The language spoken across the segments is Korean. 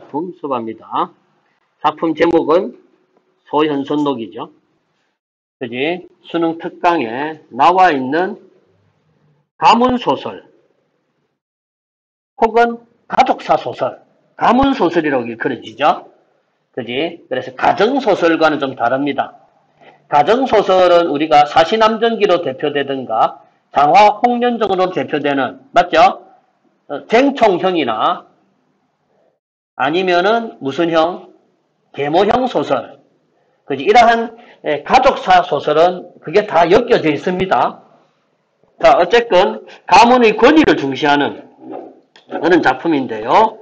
작품 수업합니다. 작품 제목은 소현선록이죠. 그지? 수능 특강에 나와 있는 가문소설 혹은 가족사 소설, 가문소설이라고 일컬어지죠. 그지? 그래서 가정소설과는 좀 다릅니다. 가정소설은 우리가 사시남전기로 대표되든가 장화 홍련적으로 대표되는, 맞죠? 쟁총형이나 아니면은 무슨 형? 계모형 소설. 그지? 이러한 가족사 소설은 그게 다 엮여져 있습니다. 자, 어쨌건 가문의 권위를 중시하는 그런 작품인데요.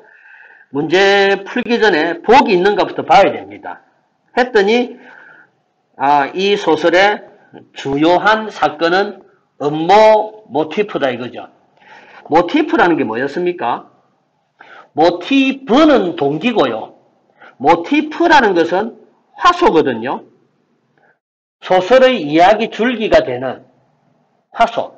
문제 풀기 전에 복이 있는가부터 봐야 됩니다. 했더니 이 소설의 주요한 사건은 음모 모티프다 이거죠. 모티프라는 게 뭐였습니까? 모티브는 동기고요. 모티프라는 것은 화소거든요. 소설의 이야기 줄기가 되는 화소.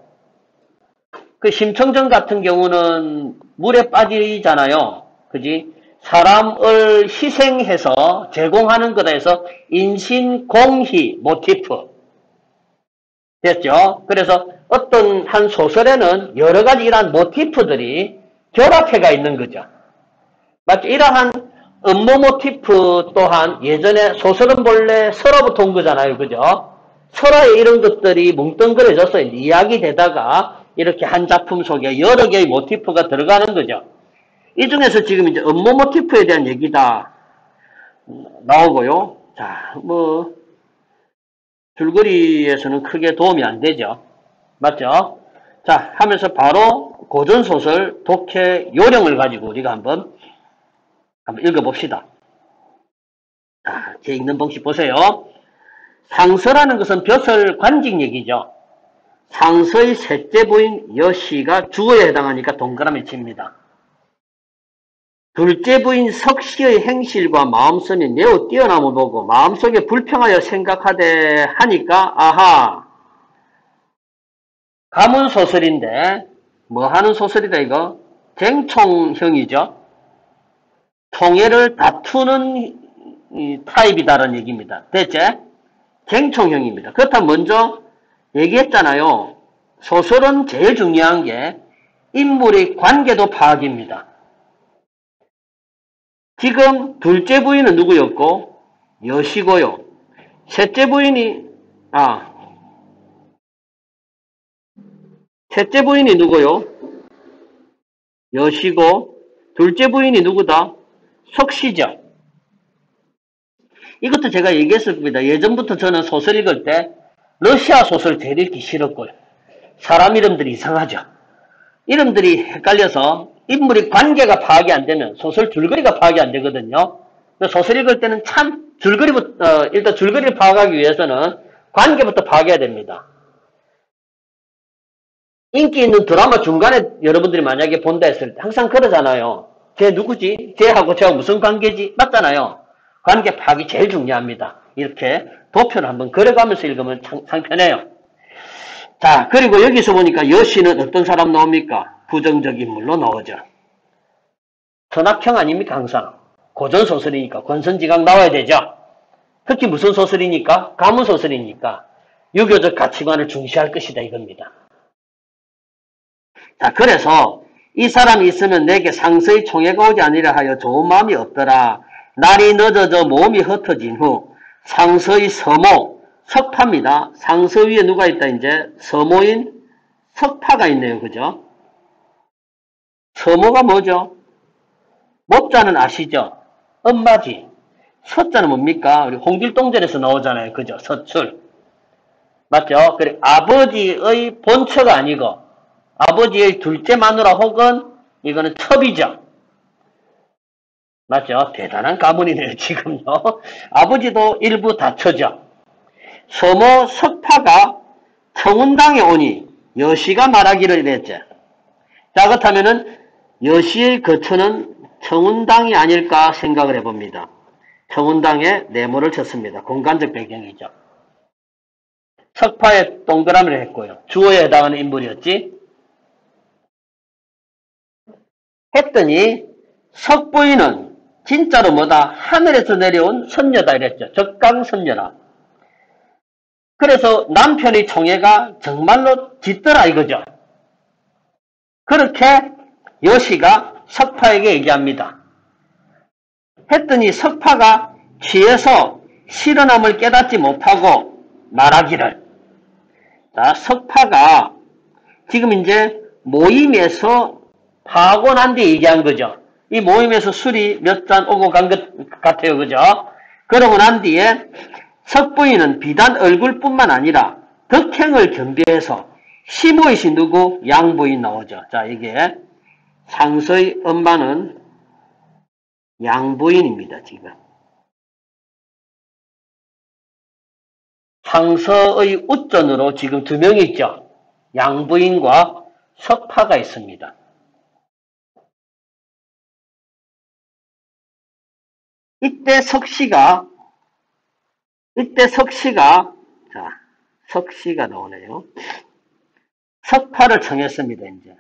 그 심청정 같은 경우는 물에 빠지잖아요. 그지? 사람을 희생해서 제공하는 거다 해서 인신공희 모티프. 됐죠? 그래서 어떤 한 소설에는 여러 가지 이러한 모티프들이 결합해가 있는 거죠. 맞죠? 이러한 음모 모티프 또한 예전에 소설은 본래 설화부터 온 거잖아요. 그죠? 설화에 이런 것들이 뭉뚱그려져서 이야기되다가 이렇게 한 작품 속에 여러 개의 모티프가 들어가는 거죠. 이 중에서 지금 이제 음모 모티프에 대한 얘기다 나오고요. 자, 줄거리에서는 크게 도움이 안 되죠. 맞죠? 자, 하면서 바로 고전소설 독해 요령을 가지고 우리가 한번 읽어봅시다. 자, 제 읽는 방식 보세요. 상서라는 것은 벼슬 관직 얘기죠. 상서의 셋째 부인 여씨가 주어에 해당하니까 동그라미 칩니다. 둘째 부인 석씨의 행실과 마음씀이 매우 뛰어남을 보고 마음속에 불평하여 생각하되 하니까 아하, 가문소설인데 뭐 하는 소설이다 이거? 쟁총형이죠. 통해를 다투는 타입이다라는 얘기입니다. 대체 쟁총형입니다. 그렇다면 먼저 얘기했잖아요. 소설은 제일 중요한 게 인물의 관계도 파악입니다. 지금 둘째 부인은 누구였고? 여시고요. 셋째 부인이 셋째 부인이 누구요? 여시고 둘째 부인이 누구다? 석씨죠. 이것도 제가 얘기했을 겁니다. 예전부터 저는 소설 읽을 때 러시아 소설 제일 읽기 싫었고요. 사람 이름들이 이상하죠. 이름들이 헷갈려서 인물의 관계가 파악이 안 되면 소설 줄거리가 파악이 안 되거든요. 소설 읽을 때는 참 일단 줄거리를 파악하기 위해서는 관계부터 파악해야 됩니다. 인기 있는 드라마 중간에 여러분들이 만약에 본다 했을 때 항상 그러잖아요. 쟤 누구지? 쟤하고 쟤하고 무슨 관계지? 맞잖아요. 관계 파악이 제일 중요합니다. 이렇게 도표를 한번 그려가면서 읽으면 참 편해요. 자, 그리고 여기서 보니까 여씨는 어떤 사람 나옵니까? 부정적 인물로 나오죠. 선악형 아닙니까? 항상. 고전소설이니까 권선지각 나와야 되죠. 특히 무슨 소설이니까? 가문소설이니까 유교적 가치관을 중시할 것이다 이겁니다. 자, 그래서 이 사람이 있으면 내게 상서의 총애가 오지 아니라 하여 좋은 마음이 없더라. 날이 늦어져 몸이 흩어진 후 상서의 서모, 석파입니다. 상서 위에 누가 있다 이제? 서모인 석파가 있네요. 그죠? 서모가 뭐죠? 모자는 아시죠? 엄마지. 서자는 뭡니까? 우리 홍길동전에서 나오잖아요. 그죠? 서출. 맞죠? 그리고 아버지의 본처가 아니고 아버지의 둘째 마누라 혹은 이거는 첩이죠. 맞죠? 대단한 가문이네요. 지금요. 아버지도 일부 다처죠. 서모 석파가 청운당에 오니 여씨가 말하기를 이랬죠. 자, 그렇다면은 여씨의 거처는 청운당이 아닐까 생각을 해봅니다. 청운당에 네모를 쳤습니다. 공간적 배경이죠. 석파에 동그라미를 했고요. 주어에 해당하는 인물이었지. 했더니 석부인은 진짜로 뭐다? 하늘에서 내려온 선녀다 이랬죠. 적강선녀라. 그래서 남편의 총애가 정말로 짙더라 이거죠. 그렇게 여시가 석파에게 얘기합니다. 했더니 석파가 취해서 실현함을 깨닫지 못하고 말하기를. 자, 석파가 지금 이제 모임에서 파하고 난 뒤에 얘기한 거죠. 이 모임에서 술이 몇 잔 오고 간 것 같아요. 그죠? 그러고 난 뒤에 석부인은 비단 얼굴뿐만 아니라 덕행을 겸비해서 시모이시 누구? 양부인 나오죠. 자, 이게 상서의 엄마는 양부인입니다. 지금. 상서의 우전으로 지금 두 명이 있죠. 양부인과 석파가 있습니다. 이때 석씨가 자, 석씨가 나오네요. 석파를 청했습니다. 이제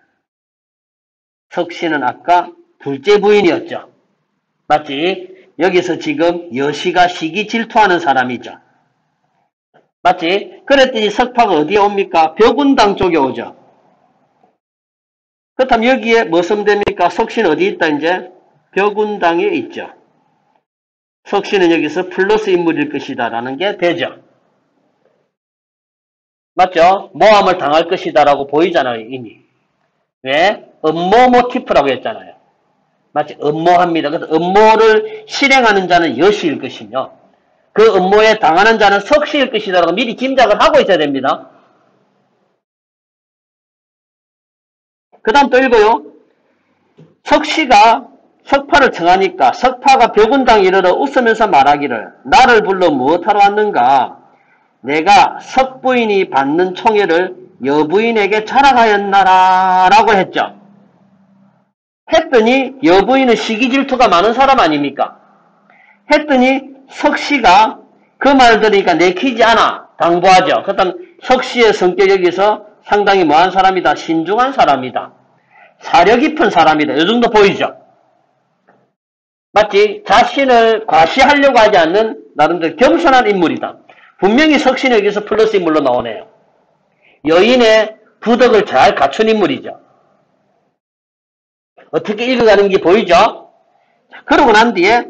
석씨는 아까 둘째 부인이었죠. 맞지? 여기서 지금 여시가 시기 질투하는 사람이죠. 맞지? 그랬더니 석파가 어디에 옵니까? 벽운당 쪽에 오죠. 그렇다면 여기에 뭐 쓰면 석씨는 어디 있다 이제? 벽운당에 있죠. 석씨는 여기서 플러스 인물일 것이다 라는 게 되죠. 맞죠? 모함을 당할 것이다 라고 보이잖아요. 이미. 왜? 음모 모티프라고 했잖아요. 맞지? 음모합니다. 그래서 음모를 실행하는 자는 여시일 것이며 그 음모에 당하는 자는 석씨일 것이다 라고 미리 짐작을 하고 있어야 됩니다. 그 다음 또 읽어요. 석씨가 석파를 청하니까 석파가 벽운당에 이르러 웃으면서 말하기를 나를 불러 무엇하러 왔는가? 내가 석부인이 받는 총애를 여부인에게 자랑하였나라 라고 했죠. 했더니 여부인은 시기질투가 많은 사람 아닙니까? 했더니 석씨가 그 말 들으니까 내키지 않아 당부하죠. 그렇다면 석씨의 성격 여기서 상당히 뭐한 사람이다? 신중한 사람이다. 사려 깊은 사람이다. 이 정도 보이죠? 맞지? 자신을 과시하려고 하지 않는 나름대로 겸손한 인물이다. 분명히 석씨는 여기서 플러스 인물로 나오네요. 여인의 부덕을 잘 갖춘 인물이죠. 어떻게 읽어가는 게 보이죠? 그러고 난 뒤에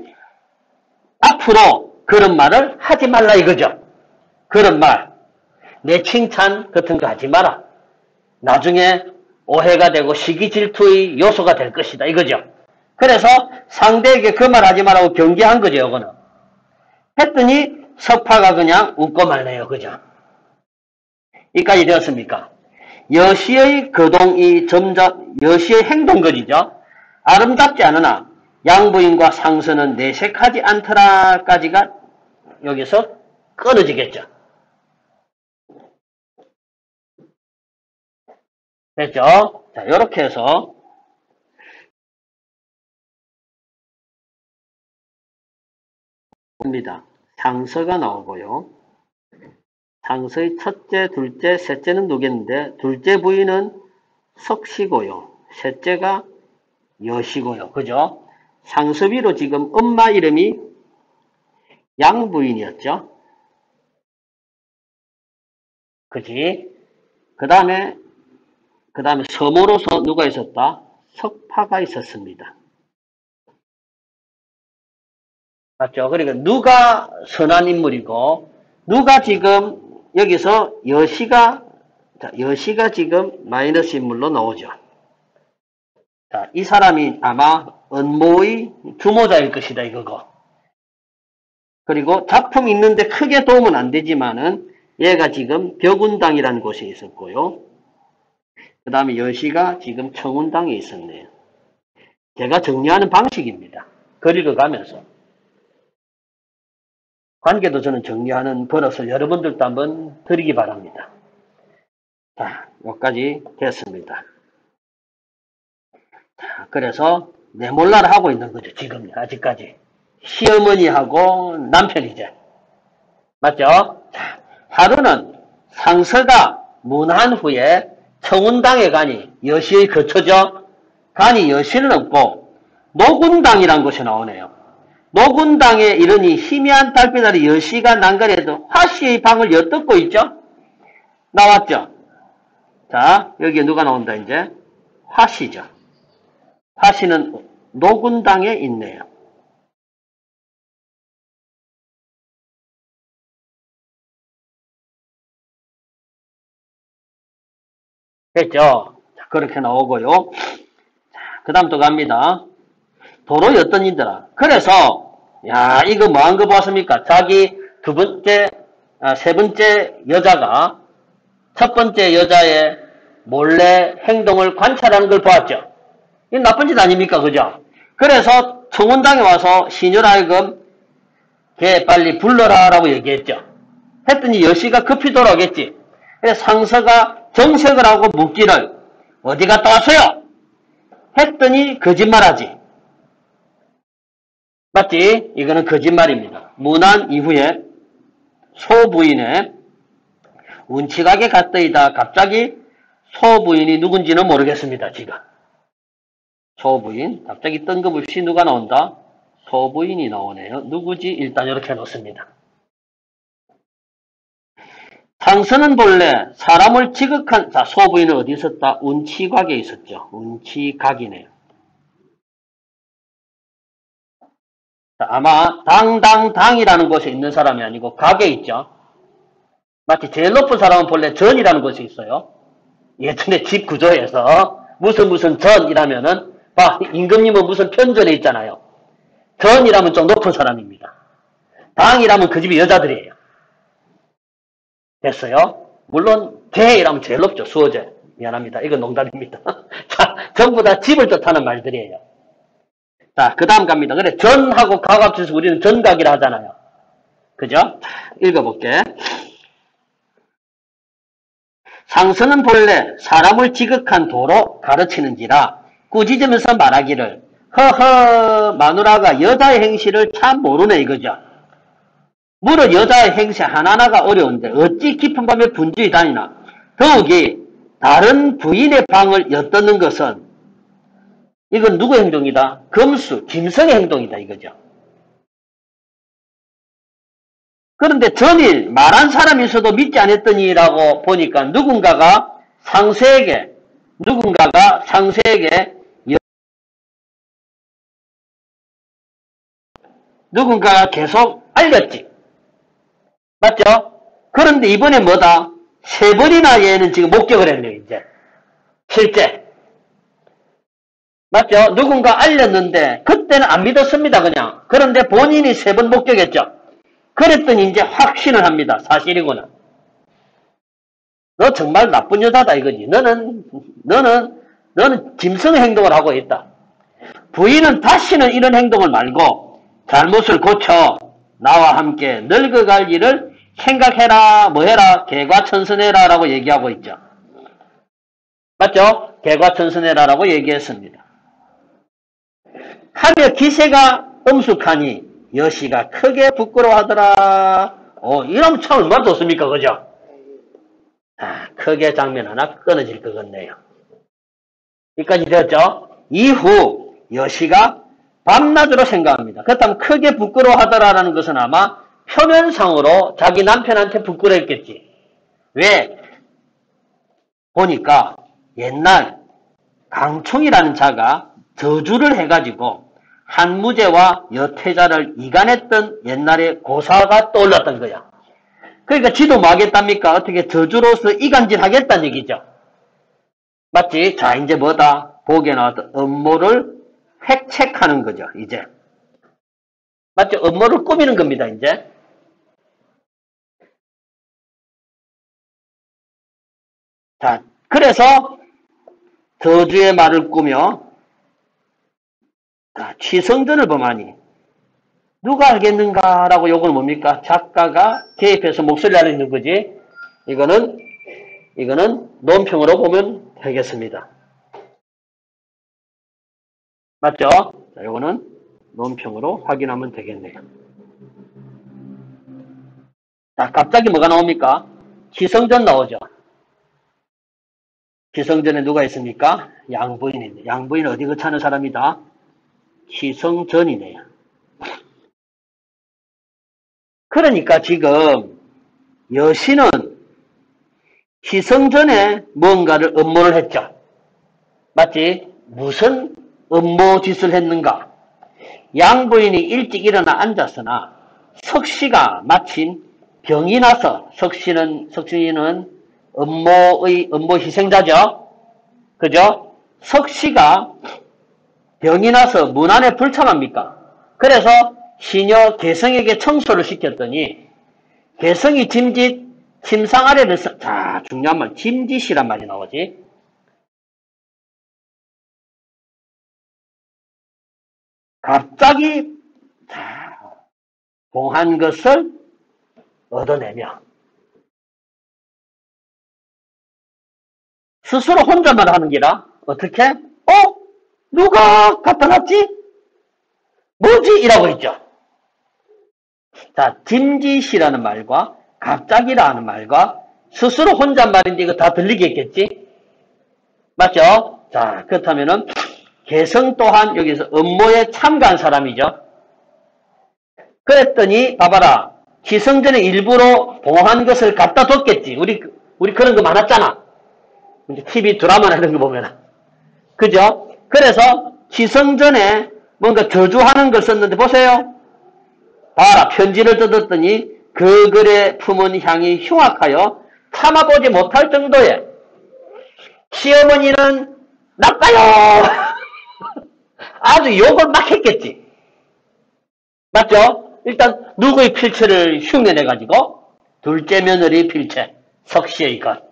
앞으로 그런 말을 하지 말라 이거죠. 그런 말, 내 칭찬 같은 거 하지 마라. 나중에 오해가 되고 시기 질투의 요소가 될 것이다 이거죠. 그래서 상대에게 그 말 하지 말라고 경계한 거죠. 이거는. 했더니 석파가 그냥 웃고 말네요. 그죠? 이까지 되었습니까? 여시의 거동이 점점 여시의 행동거리죠. 아름답지 않으나 양부인과 상서는 내색하지 않더라까지가 여기서 끊어지겠죠. 됐죠? 자, 이렇게 해서 봅니다. 상서가 나오고요. 상서의 첫째, 둘째, 셋째는 누구였는데 둘째 부인은 석씨고요. 셋째가 여시고요. 그죠? 상섭이로 지금 엄마 이름이 양부인이었죠. 그지? 그 다음에 서모로서 누가 있었다? 석파가 있었습니다. 맞죠? 그러니까 누가 선한 인물이고 누가 지금 여기서 여시가 지금 마이너스 인물로 나오죠. 자, 이 사람이 아마 은모의 주모자일 것이다 이거고. 그리고 작품 읽는데 크게 도움은 안 되지만은 얘가 지금 벽운당이라는 곳에 있었고요. 그 다음에 여시가 지금 청운당에 있었네요. 제가 정리하는 방식입니다. 그리고 가면서. 관계도 저는 정리하는 버릇을 여러분들도 한번 드리기 바랍니다. 자, 여기까지 됐습니다. 자, 그래서 내몰라를 하고 있는 거죠. 지금 아직까지. 시어머니하고 남편이제. 맞죠? 자, 하루는 상서가 문한 후에 청운당에 가니 여시의 거처죠. 가니 여시는 없고 노군당이란 곳이 나오네요. 노군당에 이르니 희미한 달빛 아래 여시가 난간에도 화씨의 방을 엿듣고 있죠? 나왔죠? 자, 여기에 누가 나온다, 이제? 화씨죠. 화씨는 노군당에 있네요. 됐죠? 자, 그렇게 나오고요. 그 다음 또 갑니다. 도로였던 이들아. 그래서, 야, 이거 뭐 한 거 봤습니까? 자기 세 번째 여자가 첫 번째 여자의 몰래 행동을 관찰하는 걸 보았죠. 이건 나쁜 짓 아닙니까? 그죠? 그래서 청원당에 와서 시녀라하여금 걔 빨리 불러라 라고 얘기했죠. 했더니 여시가 급히 돌아오겠지. 그래서 상서가 정색을 하고 묻기를 어디 갔다 왔어요? 했더니 거짓말하지. 맞지? 이거는 거짓말입니다. 문안 이후에 소부인의 운치가게 갔더이다. 갑자기 소부인이 누군지는 모르겠습니다. 지금 소부인 갑자기 뜬금없이 누가 나온다? 소부인이 나오네요. 누구지? 일단 이렇게 놓습니다. 상서는 본래 사람을 지극한, 자, 소부인은 어디 있었다? 운치각에 있었죠. 운치각이네요. 자, 아마 당이라는 곳에 있는 사람이 아니고 각에 있죠. 마치 제일 높은 사람은 본래 전이라는 곳이 있어요. 예전에 집 구조에서 무슨 전이라면은 임금님은 무슨 편전에 있잖아요. 전이라면 좀 높은 사람입니다. 당이라면 그 집이 여자들이에요. 됐어요? 물론 제이라면 제일 높죠. 수어제. 미안합니다. 이건 농담입니다. 자, 전부 다 집을 뜻하는 말들이에요. 자, 그 다음 갑니다. 그래, 전하고 각 합쳐서 우리는 전각이라 하잖아요. 그죠? 읽어볼게. 상서는 본래 사람을 지극한 도로 가르치는지라 꾸짖으면서 말하기를 허허 마누라가 여자의 행실을 참 모르네 이거죠. 물어 여자의 행세 하나하나가 어려운데 어찌 깊은 밤에 분주히 다니나. 더욱이 다른 부인의 방을 엿듣는 것은 이건 누구의 행동이다? 검수, 김성의 행동이다 이거죠. 그런데 전일 말한 사람이 있어도 믿지 않았더니라고 보니까 누군가가 상세에게 누군가가 계속 알렸지. 맞죠? 그런데 이번에 뭐다? 세 번이나 얘는 지금 목격을 했네요, 이제. 실제. 맞죠? 누군가 알렸는데, 그때는 안 믿었습니다, 그냥. 그런데 본인이 세 번 목격했죠. 그랬더니 이제 확신을 합니다. 사실이구나. 너 정말 나쁜 여자다, 이거지. 너는 짐승의 행동을 하고 있다. 부인은 다시는 이런 행동을 말고, 잘못을 고쳐, 나와 함께 늙어갈 일을 생각해라, 뭐해라, 개과천선해라 라고 얘기하고 있죠. 맞죠? 개과천선해라 라고 얘기했습니다. 하며 기세가 엄숙하니 여시가 크게 부끄러워하더라. 이러면 참 얼마나 좋습니까? 그죠? 크게 장면 하나 끊어질 것 같네요. 여기까지 되었죠? 이후 여시가 밤낮으로 생각합니다. 그렇다면 크게 부끄러워하더라라는 것은 아마 표면상으로 자기 남편한테 부끄러웠겠지. 왜? 보니까 옛날 강충이라는 자가 저주를 해가지고 한무제와 여태자를 이간했던 옛날의 고사가 떠올랐던 거야. 그러니까 지도 뭐 하겠답니까? 어떻게 저주로서 이간질 하겠다는 얘기죠. 맞지? 자, 이제 뭐다? 보기에 나왔던 음모를 획책하는 거죠, 이제. 맞죠? 음모를 꾸미는 겁니다, 이제. 자, 그래서 저주의 말을 꾸며 취성전을 범하니 누가 알겠는가라고 요거는 뭡니까? 작가가 개입해서 목소리를 알리는 거지. 이거는 논평으로 보면 되겠습니다. 맞죠? 자, 요거는 논평으로 확인하면 되겠네요. 자, 갑자기 뭐가 나옵니까? 취성전 나오죠. 취성전에 누가 있습니까? 양부인입니다. 양부인 어디 거차는 사람이다? 취성전이네요. 그러니까 지금 여신은 희성 전에 뭔가를 업무를 했죠. 맞지? 무슨 업무 짓을 했는가? 양부인이 일찍 일어나 앉았으나 석씨가 마침 병이 나서 석씨는 업무 희생자죠. 그죠? 석씨가 병이 나서 문 안에 불참합니까? 그래서 시녀 개성에게 청소를 시켰더니 개성이 침상 아래를 자, 중요한 말 짐짓이란 말이 나오지. 갑자기 봉한 것을 얻어내며 스스로 혼자만 하는 기라. 어떻게? 누가 갖다 놨지? 뭐지? 이라고 했죠. 자, 짐짓이라는 말과 갑자기라는 말과 스스로 혼잣말인데 이거 다 들리겠겠지? 맞죠? 자, 그렇다면은 개성 또한 여기서 업무에 참가한 사람이죠. 그랬더니 봐봐라. 희성전에 일부러 봉한 것을 갖다 뒀겠지. 우리 그런 거 많았잖아. TV 드라마나 이런 거 보면은. 그죠? 그래서 희성전에 뭔가 저주하는 걸 썼는데 보세요. 봐라. 편지를 뜯었더니 그 글에 품은 향이 흉악하여 참아보지 못할 정도에 시어머니는 나빠요. 아주 욕을 막 했겠지. 맞죠? 일단 누구의 필체를 흉내내가지고 둘째 며느리 필체, 석씨의 것.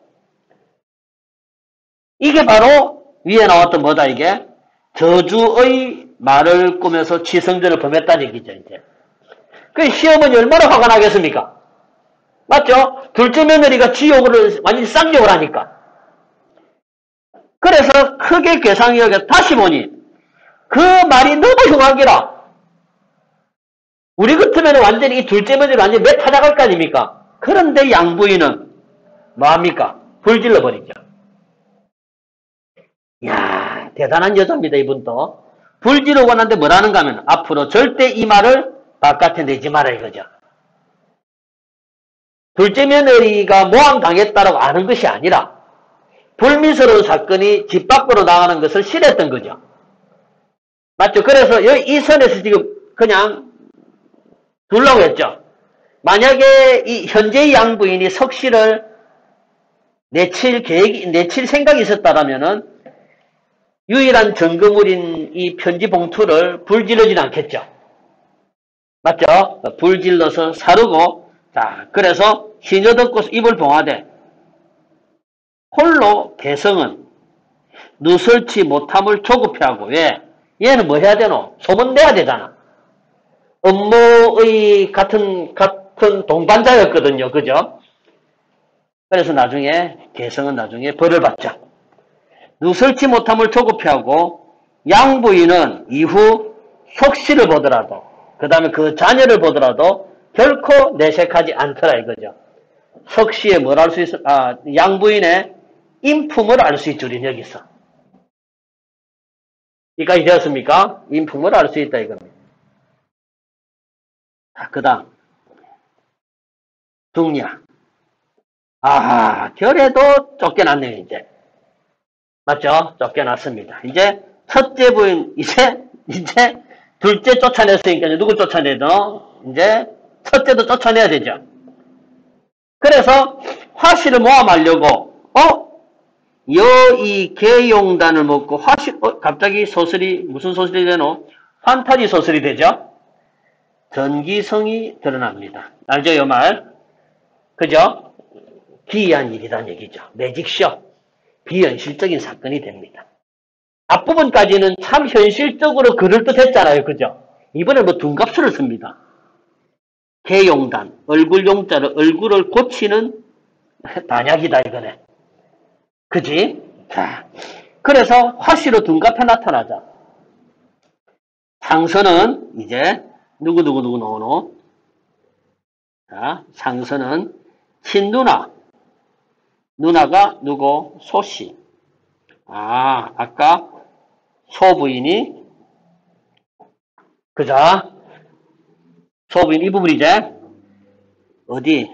이게 바로 위에 나왔던 뭐다 이게? 저주의 말을 꾸며서 치성전을 범했다는 얘기죠. 이제. 그 시어머니 얼마나 화가 나겠습니까? 맞죠? 둘째 며느리가 지욕을 완전히 쌍욕을 하니까. 그래서 크게 괴상히 여겨 다시 보니 그 말이 너무 흉하기라. 우리 같으면 완전히 이 둘째 며느리 완전히 매 타작할 거 아닙니까? 그런데 양부인은 뭐합니까? 불질러 버리죠. 이야, 대단한 여자입니다, 이분도. 불지르고 난데 뭐라는가 하면 앞으로 절대 이 말을 바깥에 내지 마라 이거죠. 둘째 며느리가 모함당했다라고 아는 것이 아니라 불미스러운 사건이 집 밖으로 나가는 것을 싫어했던 거죠. 맞죠? 그래서 이 선에서 지금 그냥 둘라고 했죠. 만약에 이 현재의 양부인이 석씨를 내칠 생각이 있었다라면은 유일한 증거물인 이 편지 봉투를 불질러지는 않겠죠. 맞죠? 불질러서 사르고, 자, 그래서 시녀 듣고 입을 봉하되, 홀로 개성은 누설치 못함을 조급해하고, 왜? 얘는 뭐 해야 되노? 소문내야 되잖아. 업무의 같은 동반자였거든요. 그죠? 그래서 개성은 나중에 벌을 받죠. 누설치 못함을 조급해하고 양부인은 이후 석씨를 보더라도 그 다음에 그 자녀를 보더라도 결코 내색하지 않더라 이거죠. 석씨의 뭘 알 수 있어? 양부인의 인품을 알 수 있죠. 우리는 여기서. 이까지 되었습니까? 인품을 알 수 있다 이겁니다. 그 다음 둥야. 결에도 쫓겨났네요 이제. 맞죠? 쫓겨났습니다. 이제 첫째 부인, 이제 둘째 쫓아냈으니까 누구 쫓아내죠? 이제 첫째도 쫓아내야 되죠. 그래서 화씨를 모함하려고 여의 개용단을 먹고 갑자기 소설이 무슨 소설이 되노? 판타지 소설이 되죠? 전기성이 드러납니다. 알죠? 이 말? 그죠? 기이한 일이란 얘기죠. 매직쇼. 비현실적인 사건이 됩니다. 앞부분까지는 참 현실적으로 그럴듯했잖아요. 그죠? 이번에 둔갑수를 씁니다. 개용단, 얼굴용자를 얼굴을 고치는 단약이다 이거네. 그지? 자, 그래서 화씨로 둔갑해 나타나자. 상선은 이제 누구 나오노? 자, 상선은 친누나. 누나가 누구? 소씨. 아까 소부인이 그자 소부인 이 부분이제 어디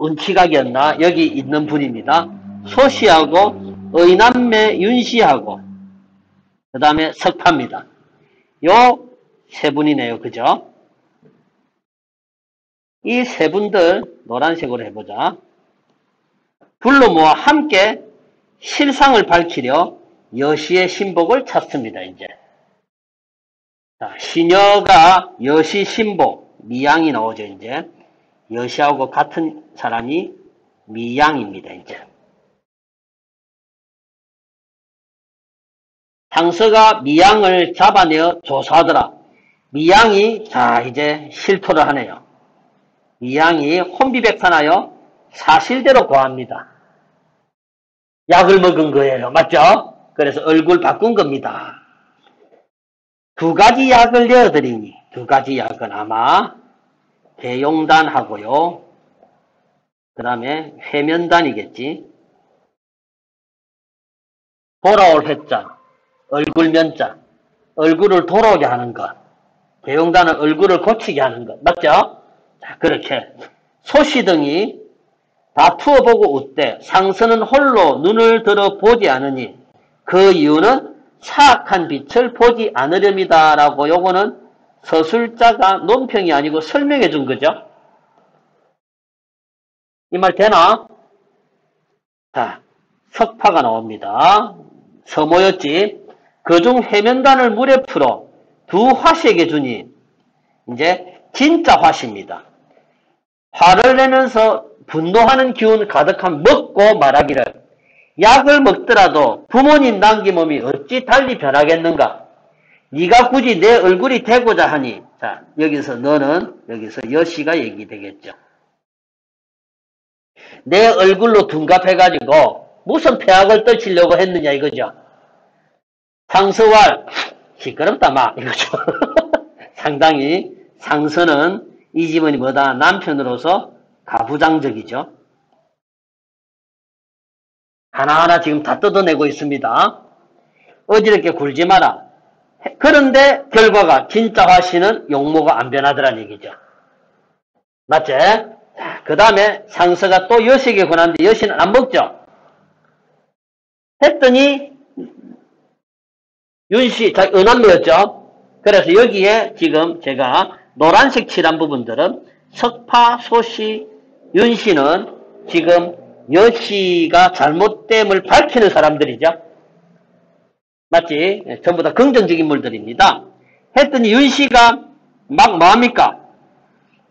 은치각이었나 여기 있는 분입니다. 소씨하고 의남매 윤씨하고 그 다음에 석파입니다. 요 세 분이네요. 그죠? 이 세 분들 노란색으로 해보자. 불로 모아 함께 실상을 밝히려 여시의 신복을 찾습니다. 이제 자, 시녀가 여시 신복 미양이 나오죠. 이제 여시하고 같은 사람이 미양입니다. 이제 상서가 미양을 잡아내어 조사하더라. 미양이 자 이제 실토를 하네요. 미양이 혼비백산하여 사실대로 고합니다. 약을 먹은 거예요. 맞죠? 그래서 얼굴 바꾼 겁니다. 두 가지 약을 내어드리니 두 가지 약은 아마 대용단하고요. 그 다음에 회면단이겠지. 돌아올 회자, 얼굴면자, 얼굴을 돌아오게 하는 것. 대용단은 얼굴을 고치게 하는 것. 맞죠? 자, 그렇게 소시 등이 다투어보고 웃되 상서는 홀로 눈을 들어 보지 않으니 그 이유는 사악한 빛을 보지 않으렵니다. 라고 요거는 서술자가 논평이 아니고 설명해 준 거죠. 이 말 되나? 자, 석파가 나옵니다. 서모였지. 그중 해면단을 물에 풀어 두 화씨에게 주니 이제 진짜 화씨입니다. 화를 내면서 분노하는 기운 가득한 먹고 말하기를 약을 먹더라도 부모님 남긴 몸이 어찌 달리 변하겠는가? 네가 굳이 내 얼굴이 되고자 하니 자 여기서 너는 여기서 여시가 얘기되겠죠. 내 얼굴로 둔갑해가지고 무슨 폐악을 떨치려고 했느냐 이거죠. 상서왈 시끄럽다 마 이거죠. 상당히 상서는 이 집은 뭐다 남편으로서 가부장적이죠. 하나하나 지금 다 뜯어내고 있습니다. 어지럽게 굴지 마라. 그런데 결과가 진짜 화씨는 용모가 안 변하더란 얘기죠. 맞지? 그 다음에 상서가 또 여시에게 권하는데 여시는 안 먹죠. 했더니 윤씨, 은한매였죠. 그래서 여기에 지금 제가 노란색 칠한 부분들은 석파, 소씨, 윤씨는 지금 여시가 잘못됨을 밝히는 사람들이죠. 맞지? 전부 다 긍정적인 인물들입니다. 했더니 윤씨가 막 뭐합니까?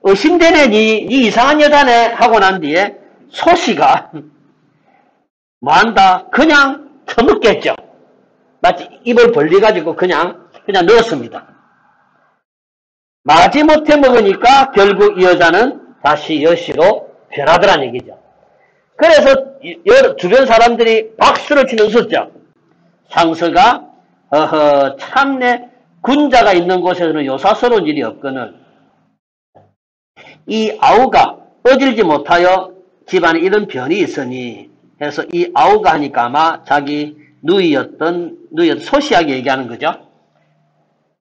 의심되네, 니 이상한 여자네 하고 난 뒤에 소씨가 뭐한다? 그냥 처먹겠죠. 마치 입을 벌려가지고 그냥 넣었습니다. 마지못해 먹으니까 결국 이 여자는 다시 여시로 변하더란 얘기죠. 그래서 주변 사람들이 박수를 치며 웃었죠. 상서가 참내 군자가 있는 곳에서는 요사스러운 일이 없거늘 이 아우가 어질지 못하여 집안에 이런 변이 있으니 해서 이 아우가 하니까 아마 자기 누이였던 소씨하게 얘기하는 거죠.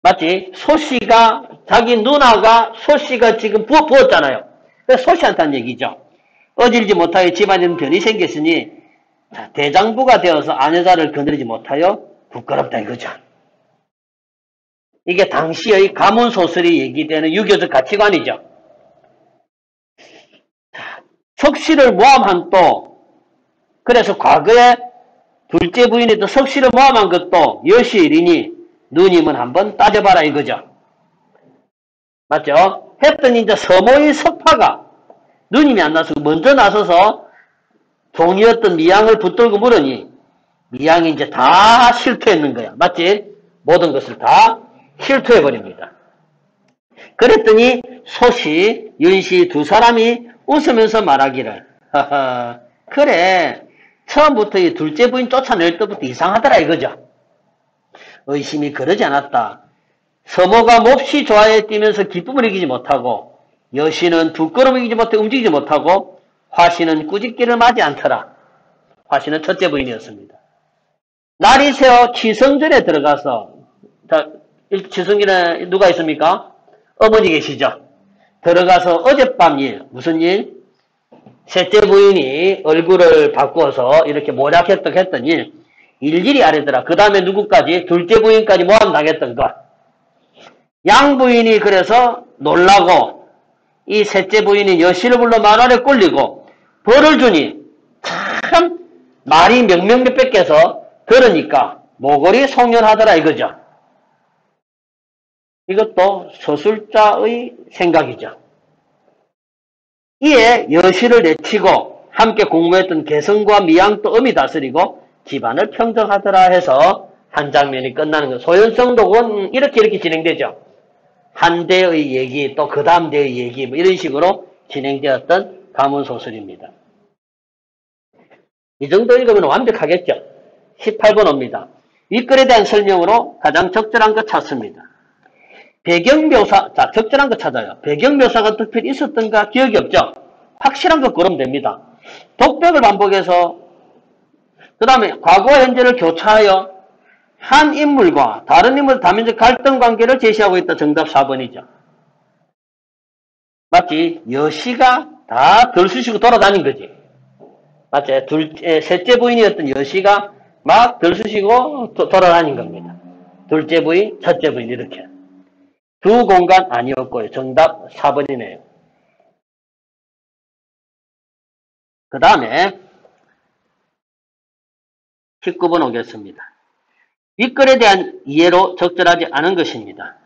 맞지? 소씨가 자기 누나가 소씨가 지금 부었잖아요. 그래서 소씨한테 한 얘기죠. 어질지 못하여 집안에 이런 변이 생겼으니 대장부가 되어서 아내자를 거느리지 못하여 부끄럽다 이거죠. 이게 당시의 가문소설이 얘기되는 유교적 가치관이죠. 석씨를 모함한 또 그래서 과거에 둘째 부인이 또 석씨를 모함한 것도 여시일이니 누님은 한번 따져봐라 이거죠. 맞죠? 했더니 이제 서모의 석파가 누님이 안 나서고 먼저 나서서 종이었던 미양을 붙들고 물으니 미양이 이제 다 실토했는 거야. 맞지? 모든 것을 다 실토해버립니다. 그랬더니 소씨, 윤씨 두 사람이 웃으면서 말하기를 그래 처음부터 이 둘째 부인 쫓아낼 때부터 이상하더라 이거죠. 의심이 그러지 않았다. 서모가 몹시 좋아해 뛰면서 기쁨을 이기지 못하고 여시는 부끄러움을 이기지 못해 움직이지 못하고 화씨는 꾸짖기를 마지 않더라. 화씨는 첫째 부인이었습니다. 날이 새어 치성전에 들어가서 치성전에 누가 있습니까? 어머니 계시죠. 들어가서 어젯밤 일, 무슨 일? 셋째 부인이 얼굴을 바꾸어서 이렇게 모략했던 했던 일, 일일이 아래더라. 그 다음에 누구까지? 둘째 부인까지 모함당했던 것. 양부인이 그래서 놀라고 이 셋째 부인이 여신을 불러 마루안에 꼴리고 벌을 주니 참 말이 명명백백해서 들으니까 모골이 송연하더라 이거죠. 이것도 서술자의 생각이죠. 이에 여신을 내치고 함께 공부했던 개성과 미양도 음이 다스리고 집안을 평정하더라 해서 한 장면이 끝나는 거. 소현성독은 이렇게 진행되죠. 한 대의 얘기 또 그 다음 대의 얘기 뭐 이런 식으로 진행되었던 가문소설입니다. 이 정도 읽으면 완벽하겠죠. 18번 옵니다. 윗글에 대한 설명으로 가장 적절한 것 찾습니다. 배경묘사, 자 적절한 것 찾아요. 배경묘사가 특별히 있었던가 기억이 없죠. 확실한 것 고르면 됩니다. 독백을 반복해서 그 다음에 과거와 현재를 교차하여 한 인물과 다른 인물 다민적 갈등 관계를 제시하고 있다. 정답 4번이죠. 맞지? 여시가 다 들쑤시고 돌아다닌 거지. 맞지? 셋째 부인이었던 여시가 막 들쑤시고 돌아다닌 겁니다. 둘째 부인, 첫째 부인 이렇게. 두 공간 아니었고요. 정답 4번이네요. 그 다음에 19번 오겠습니다. 윗글에 대한 이해로 적절하지 않은 것입니다.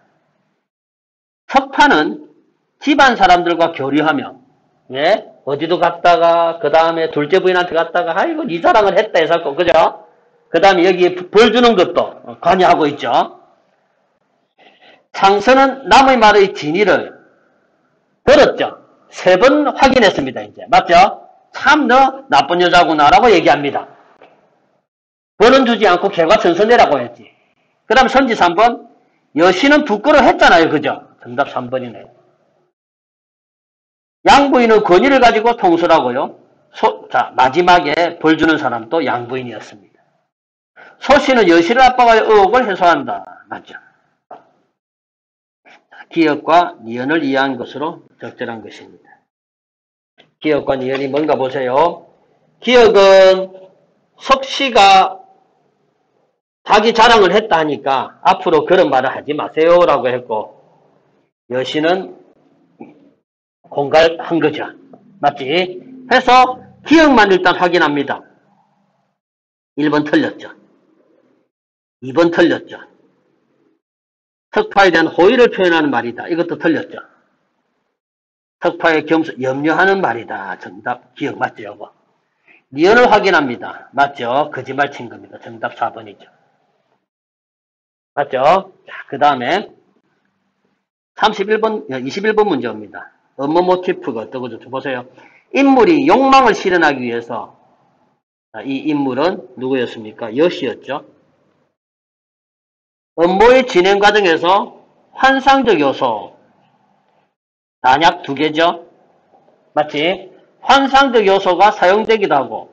석파는 집안 사람들과 교류하며 왜? 어디도 갔다가 그 다음에 둘째 부인한테 갔다가 아이고 네 자랑을 했다 해서 그죠? 그 다음에 여기 벌 주는 것도 관여하고 있죠. 창선은 남의 말의 진위를 들었죠. 3번 확인했습니다. 이제 맞죠? 참 너 나쁜 여자구나라고 얘기합니다. 벌은 주지 않고 개과천선해라고 했지. 그 다음 선지 3번 여신은 부끄러워했잖아요. 그죠? 정답 3번이네요. 양부인은 권위를 가지고 통솔하고요. 자 마지막에 벌 주는 사람도 양부인이었습니다. 소씨는 여신을 압박하여 의혹을 해소한다. 맞죠? 기역과 니언을 이해한 것으로 적절한 것입니다. 기역과 니언이 뭔가 보세요. 기역은 석씨가 자기 자랑을 했다 하니까 앞으로 그런 말을 하지 마세요라고 했고 여신은 공갈한 거죠. 맞지? 해서 기억만 일단 확인합니다. 1번 틀렸죠. 2번 틀렸죠. 석파에 대한 호의를 표현하는 말이다. 이것도 틀렸죠. 석파의 겸손, 염려하는 말이다. 정답 기억 맞죠? 여보? 니언을 확인합니다. 맞죠? 거짓말 친 겁니다. 정답 4번이죠. 맞죠? 자, 그 다음에 21번 문제입니다. 업무 모티프가 어떠고 좀 보세요. 인물이 욕망을 실현하기 위해서 이 인물은 누구였습니까? 여시였죠. 업무의 진행 과정에서 환상적 요소 단약 2개죠. 맞지? 환상적 요소가 사용되기도 하고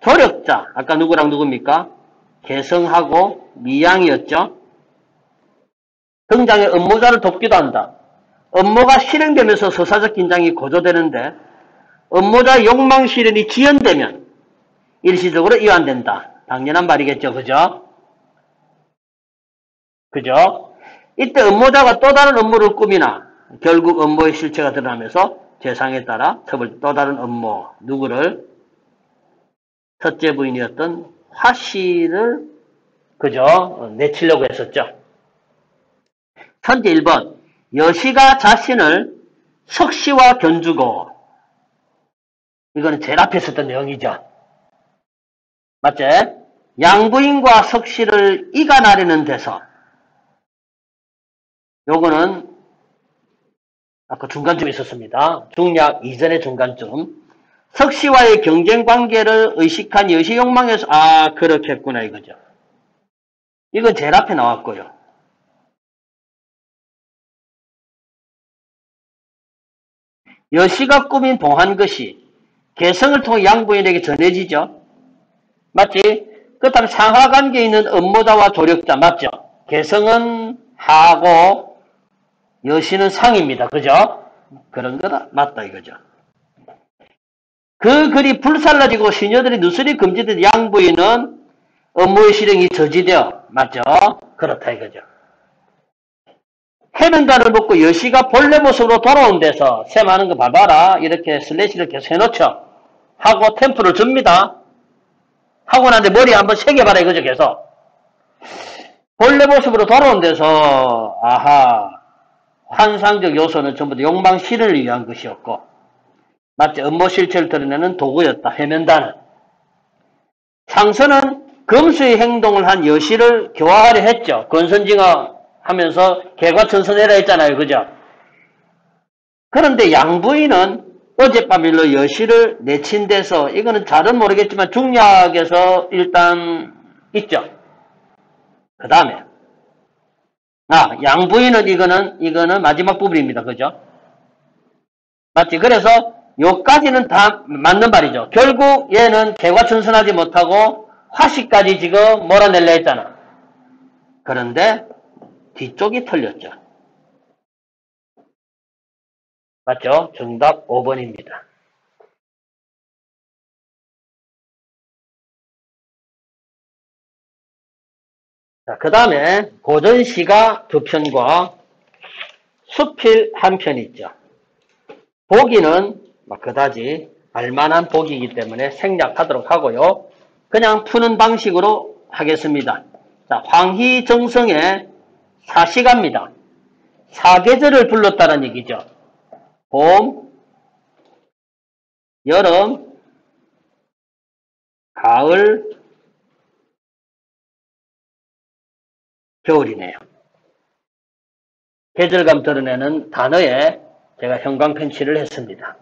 조력자 아까 누구랑 누굽니까? 개성하고 미양이었죠. 등장의 업무자를 돕기도 한다. 업무가 실행되면서 서사적 긴장이 고조되는데 업무자의 욕망 실현이 지연되면 일시적으로 이완된다. 당연한 말이겠죠. 그죠? 그죠? 이때 업무자가 또 다른 업무를 꾸미나 결국 업무의 실체가 드러나면서 재상에 따라 또 다른 업무 누구를 첫째 부인이었던 화씨를 그죠? 내치려고 했었죠. 현재 1번 여시가 자신을 석씨와 견주고 이거는 제일 앞에 있었던 내용이죠. 맞지? 양부인과 석씨를 이간하려는 데서 요거는 아까 중간쯤에 있었습니다. 중략 이전의 중간쯤 석씨와의 경쟁관계를 의식한 여시 욕망에서 그렇게 했구나 이거죠. 이건 제일 앞에 나왔고요. 여시가 꾸민 봉한것이 개성을 통해 양부인에게 전해지죠. 맞지? 그 다음에 상하관계에 있는 업무자와 조력자 맞죠? 개성은 하고 여시는 상입니다. 그죠? 그런 거다. 맞다 이거죠. 그 글이 불살라지고 시녀들이 누스리 금지된 양부인은 업무의 실행이 저지되어 맞죠? 그렇다 이거죠. 해변가를 먹고 여시가 본래 모습으로 돌아온 데서 쌤 하는 거 봐봐라. 이렇게 슬래시를 계속 해놓죠. 하고 템프를 줍니다. 하고 나는데 머리에 한번 새겨봐라 이거죠. 계속. 본래 모습으로 돌아온 데서 아하 환상적 요소는 전부 다 욕망실현을 위한 것이었고 마치 업무 실체를 드러내는 도구였다. 해면단은. 상선은 금수의 행동을 한 여시를 교화하려 했죠. 권선징어 하면서 개과천선해라 했잖아요. 그죠? 그런데 양부인은 어젯밤 일로 여시를 내친 데서 이거는 잘은 모르겠지만 중략에서 일단 있죠. 그 다음에 양부인은 이거는 마지막 부분입니다. 그죠? 맞지? 그래서 요까지는 다 맞는 말이죠. 결국 얘는 개과천선하지 못하고 화시까지 지금 몰아내려 했잖아. 그런데 뒤쪽이 틀렸죠. 맞죠? 정답 5번입니다. 자, 그 다음에 고전시가 2편과 수필 1편 있죠. 보기는 그다지 알만한 보기이기 때문에 생략하도록 하고요. 그냥 푸는 방식으로 하겠습니다. 자, 황희정성의 사시가입니다. 사계절을 불렀다는 얘기죠. 봄, 여름, 가을, 겨울이네요. 계절감 드러내는 단어에 제가 형광펜치를 했습니다.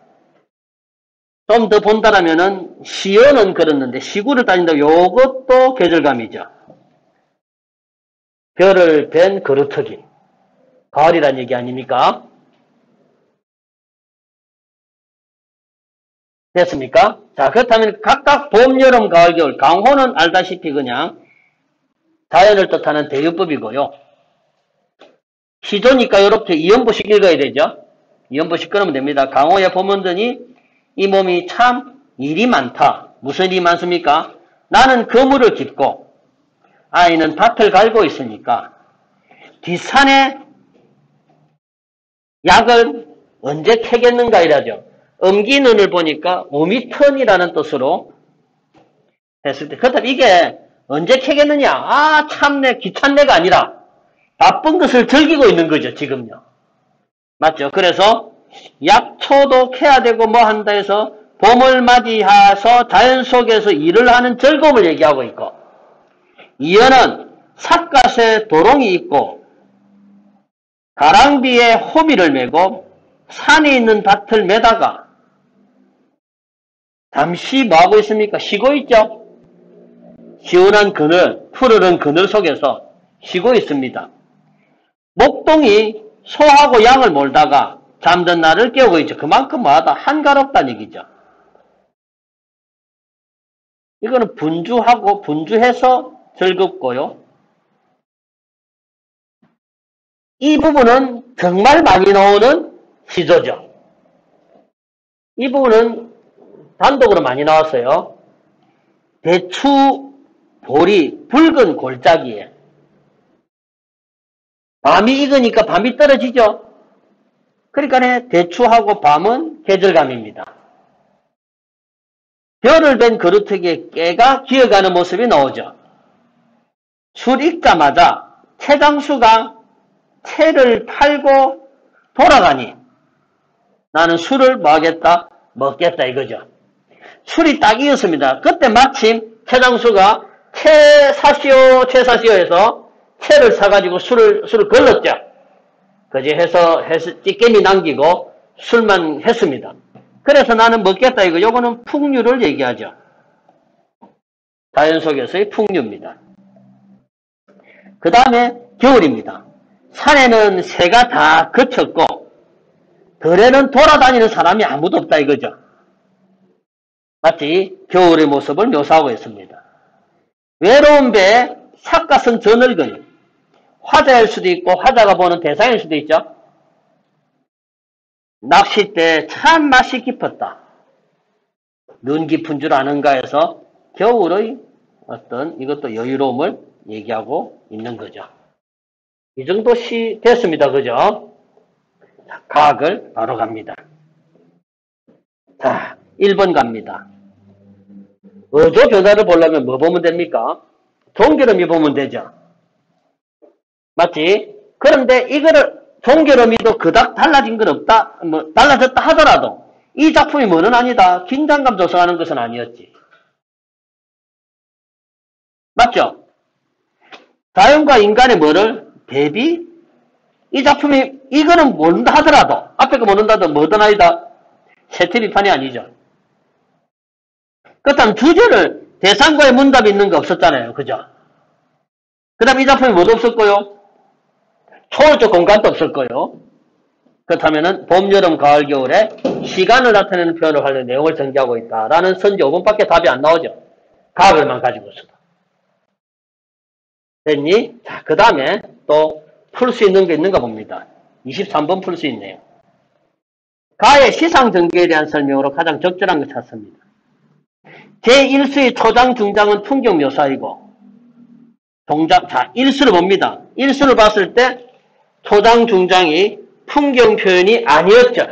좀 더 본다라면은 시어는 그렇는데 시구를 따진다 요것도 계절감이죠. 별을 벤 그루터기. 가을이란 얘기 아닙니까? 됐습니까? 자, 그렇다면 각각 봄, 여름, 가을, 겨울. 강호는 알다시피 그냥 자연을 뜻하는 대유법이고요. 시조니까 이렇게 이연보식 읽어야 되죠. 이연보식 끊으면 됩니다. 강호에 보면 더니 이 몸이 참 일이 많다. 무슨 일이 많습니까? 나는 그물을 깃고 아이는 밭을 갈고 있으니까 뒷산에 약을 언제 캐겠는가 이라죠. 음기눈을 보니까 우미턴이라는 뜻으로 했을 때 그렇다면 이게 언제 캐겠느냐? 참내 귀찮네가 아니라 바쁜 것을 즐기고 있는 거죠. 지금요. 맞죠? 그래서 약초도 캐야 되고 뭐 한다 해서 봄을 맞이해서 자연 속에서 일을 하는 즐거움을 얘기하고 있고 이어는 삿갓에 도롱이 있고 가랑비에 호미를 메고 산에 있는 밭을 매다가 잠시 뭐하고 있습니까? 쉬고 있죠? 시원한 그늘, 푸르른 그늘 속에서 쉬고 있습니다. 목동이 소하고 양을 몰다가 잠든 나를 깨우고 있죠. 그만큼 뭐하다? 한가롭다는 얘기죠. 이거는 분주하고 분주해서 즐겁고요. 이 부분은 정말 많이 나오는 시조죠. 이 부분은 단독으로 많이 나왔어요. 대추, 보리, 붉은 골짜기에 밤이 익으니까 밤이 떨어지죠. 그러니까 대추하고 밤은 계절감입니다. 별을 벤 그루터기에 깨가 기어가는 모습이 나오죠. 술 익자마자 채장수가 채를 팔고 돌아가니 나는 술을 뭐 하겠다? 먹겠다 이거죠. 술이 딱 익었습니다. 그때 마침 채장수가 채 사시오 해서 채를 사가지고 술을 걸렀죠. 그제 해서 찌개미 남기고 술만 했습니다. 그래서 나는 먹겠다 이거. 요거는 풍류를 얘기하죠. 자연 속에서의 풍류입니다. 그 다음에 겨울입니다. 산에는 새가 다 그쳤고 들에는 돌아다니는 사람이 아무도 없다 이거죠. 마치 겨울의 모습을 묘사하고 있습니다. 외로운 배에 삿갓은 저늙으니 화자일 수도 있고 화자가 보는 대상일 수도 있죠. 낚시 때 참 맛이 깊었다. 눈 깊은 줄 아는가 해서 겨울의 어떤 이것도 여유로움을 얘기하고 있는 거죠. 이 정도 시 됐습니다. 그죠? 자, 가학을 바로 갑니다. 자, 1번 갑니다. 어조 변화를 보려면 뭐 보면 됩니까? 동결음이 보면 되죠. 맞지? 그런데 이거를 동결음이도 그닥 달라진 건 없다, 뭐 달라졌다 하더라도 이 작품이 뭐는 아니다. 긴장감 조성하는 것은 아니었지. 맞죠? 자연과 인간의 뭐를 대비? 이 작품이 이거는 모른다 하더라도 앞에 거 모른다 하더라도 뭐든 아니다. 세트비판이 아니죠. 그렇다면 주제를 대상과의 문답이 있는 거 없었잖아요. 그죠? 그 다음 이 작품이 뭐도 없었고요. 초월적 공간도 없을 거예요. 그렇다면은 봄, 여름, 가을, 겨울에 시간을 나타내는 표현을 활용 내용을 전개하고 있다라는 선지 5번밖에 답이 안 나오죠. 가을만 가지고 있어도. 됐니? 자, 그 다음에 또 풀 수 있는 게 있는가 봅니다. 23번 풀 수 있네요. 가의 시상 전개에 대한 설명으로 가장 적절한 걸 찾습니다. 제1수의 초장, 중장은 풍경 묘사이고 동작, 자, 1수를 봅니다. 1수를 봤을 때 초장, 중장이 풍경 표현이 아니었죠.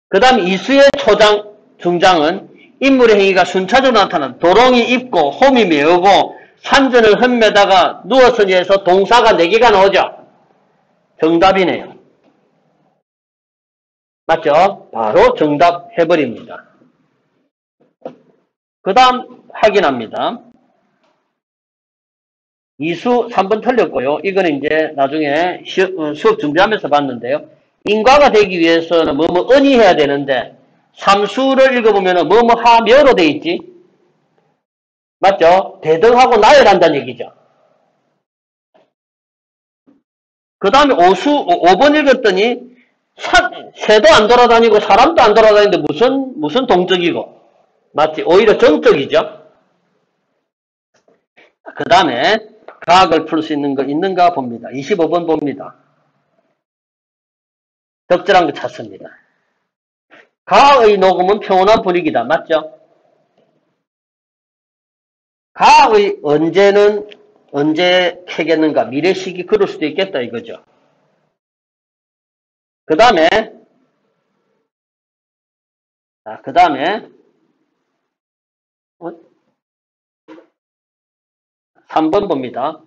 그 다음 2수의 초장, 중장은 인물의 행위가 순차적으로 나타난 도롱이 입고 홈이 메우고 산전을 흠매다가 누웠으니 해서 동사가 4개가 나오죠. 정답이네요. 맞죠? 바로 정답 해버립니다. 그 다음 확인합니다. 2수 3번 틀렸고요. 이거는 이제 나중에 수업 준비하면서 봤는데요. 인과가 되기 위해서는 뭐뭐 은이 해야 되는데 3수를 읽어보면 뭐뭐 하며로 돼 있지. 맞죠? 대등하고 나열한다는 얘기죠. 그 다음에 5번 읽었더니 새도 안 돌아다니고 사람도 안 돌아다니는데 무슨 동적이고. 맞지? 오히려 정적이죠. 그 다음에 가학을 풀 수 있는 거 있는가 봅니다. 25번 봅니다. 적절한 거 찾습니다. 가의 녹음은 평온한 분위기다. 맞죠? 가의 언제 캐겠는가? 미래 시기 그럴 수도 있겠다 이거죠. 그 다음에 3번 봅니다.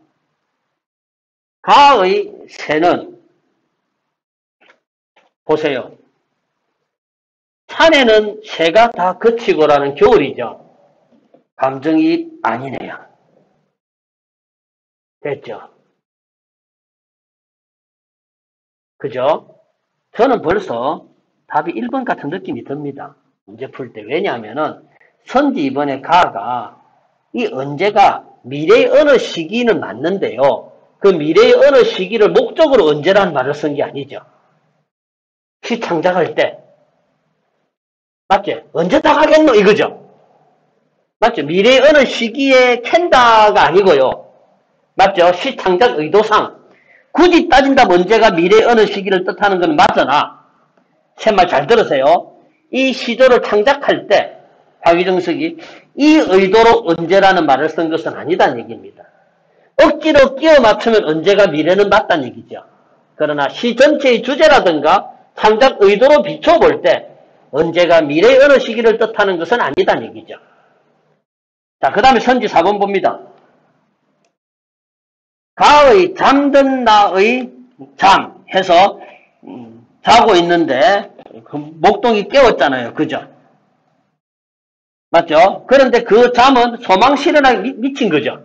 가의 새는 보세요. 산에는 새가 다 그치고라는 겨울이죠. 감정이 아니네요. 됐죠? 그죠? 저는 벌써 답이 1번 같은 느낌이 듭니다. 문제 풀 때. 왜냐하면은 선지 이번에 가가 이 언제가 미래의 어느 시기는 맞는데요. 그 미래의 어느 시기를 목적으로 언제라는 말을 쓴 게 아니죠. 시 창작할 때. 맞지? 언제 다 가겠노? 이거죠. 맞죠? 미래의 어느 시기에 캔다가 아니고요. 맞죠? 시 창작 의도상. 굳이 따진다면 언제가 미래의 어느 시기를 뜻하는 건 맞으나, 제 말 잘 들으세요. 이 시조를 창작할 때, 박유정석이 이 의도로 언제라는 말을 쓴 것은 아니다는 얘기입니다. 억지로 끼워 맞추면 언제가 미래는 맞다는 얘기죠. 그러나 시 전체의 주제라든가 창작 의도로 비춰볼 때 언제가 미래의 어느 시기를 뜻하는 것은 아니다는 얘기죠. 자, 그 다음에 선지 4번 봅니다. 가의 잠든 나의 잠 해서 자고 있는데 그 목동이 깨웠잖아요. 그죠? 맞죠? 그런데 그 잠은 소망 실현하기 미친 거죠.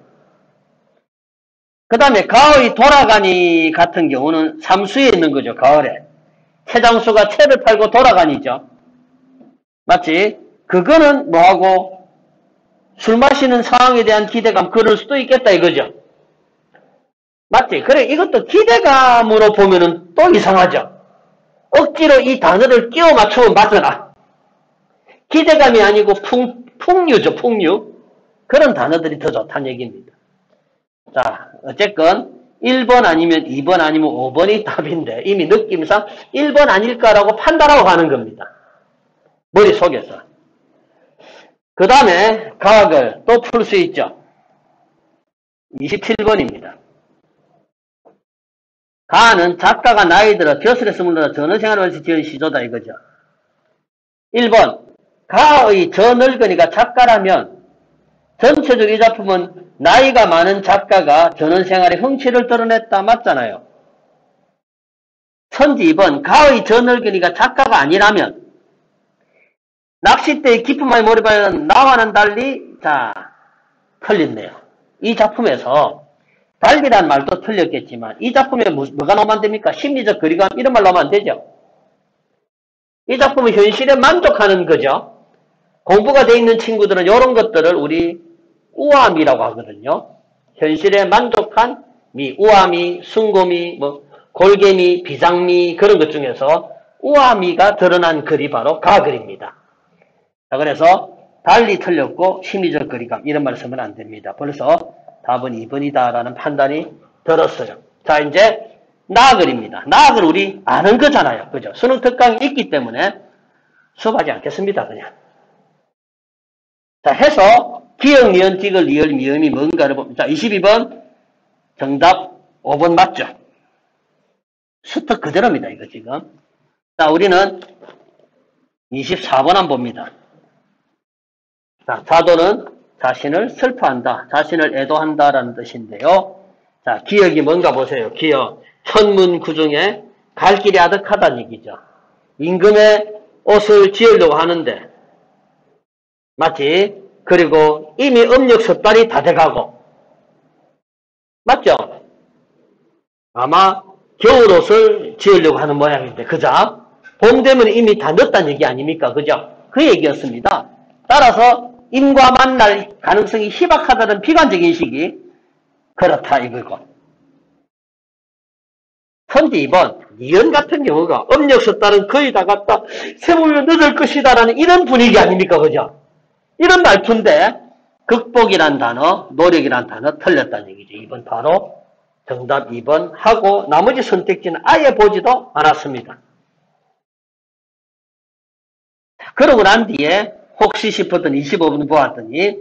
그 다음에 가의 돌아가니 같은 경우는 삼수에 있는 거죠. 가을에. 채장수가 채를 팔고 돌아가니죠. 맞지? 그거는 뭐하고 술 마시는 상황에 대한 기대감 그럴 수도 있겠다 이거죠. 맞지? 그래 이것도 기대감으로 보면은 또 이상하죠. 억지로 이 단어를 끼워 맞추면 맞으나 기대감이 아니고 풍류죠. 풍류. 그런 단어들이 더 좋다는 얘기입니다. 자, 어쨌건 1번 아니면 2번 아니면 5번이 답인데 이미 느낌상 1번 아닐까라고 판단하고 가는 겁니다. 머릿속에서. 그 다음에 가학을 또 풀 수 있죠. 27번입니다. 가는 작가가 나이 들어 벼슬에 스물다 전원 생활을 지은 시조다 이거죠. 1번 가의 저 늙은이가 작가라면 전체적으로 이 작품은 나이가 많은 작가가 전원 생활의 흥취를 드러냈다 맞잖아요. 선지 2번 가의 저 늙은이가 작가가 아니라면 낚싯대의 깊음에 몰입하는 나와는 달리 틀렸네요. 이 작품에서 달리란 말도 틀렸겠지만 이 작품에 뭐가 나오면 안 됩니까? 심리적 거리감 이런 말 나오면 안 되죠. 이 작품은 현실에 만족하는 거죠. 공부가 돼 있는 친구들은 이런 것들을 우리 우아미라고 하거든요. 현실에 만족한 미, 우아미, 숭고미, 골개미, 비장미 그런 것 중에서 우아미가 드러난 글이 바로 가글입니다. 자, 그래서 달리 틀렸고 심리적 거리감 이런 말을 쓰면 안 됩니다. 벌써 답은 2번이다라는 판단이 들었어요. 자, 이제 나글입니다. 나글 우리 아는 거잖아요. 그죠? 수능 특강이 있기 때문에 수업하지 않겠습니다. 그냥. 자, 해서 기역, 니은, 디귿, 리을, 미음이 뭔가를 봅니다. 자, 22번 정답 5번 맞죠? 수특 그대로입니다. 이거 지금. 자, 우리는 24번 한번 봅니다. 자, 자도는 자신을 슬퍼한다. 자신을 애도한다라는 뜻인데요. 자, 기역이 뭔가 보세요. 기역. 현문 구중에 갈 길이 아득하다는 얘기죠. 임금의 옷을 지으려고 하는데 맞지? 그리고 이미 음력 섣달이 다 돼가고 맞죠? 아마 겨울옷을 지으려고 하는 모양인데 그죠? 봄 되면 이미 다 늦다는 얘기 아닙니까? 그죠? 그 얘기였습니다. 따라서 임과 만날 가능성이 희박하다는 비관적인 식이 그렇다 이거고. 선지 2번 니은 같은 경우가 음력 섣달은 거의 다 갔다 세우면 늦을 것이다라는 이런 분위기 아닙니까? 그죠? 이런 말투인데 극복이란 단어, 노력이란 단어 틀렸다는 얘기죠. 2번 바로 정답 2번 하고 나머지 선택지는 아예 보지도 않았습니다. 그러고 난 뒤에 혹시 싶었던 25분 보았더니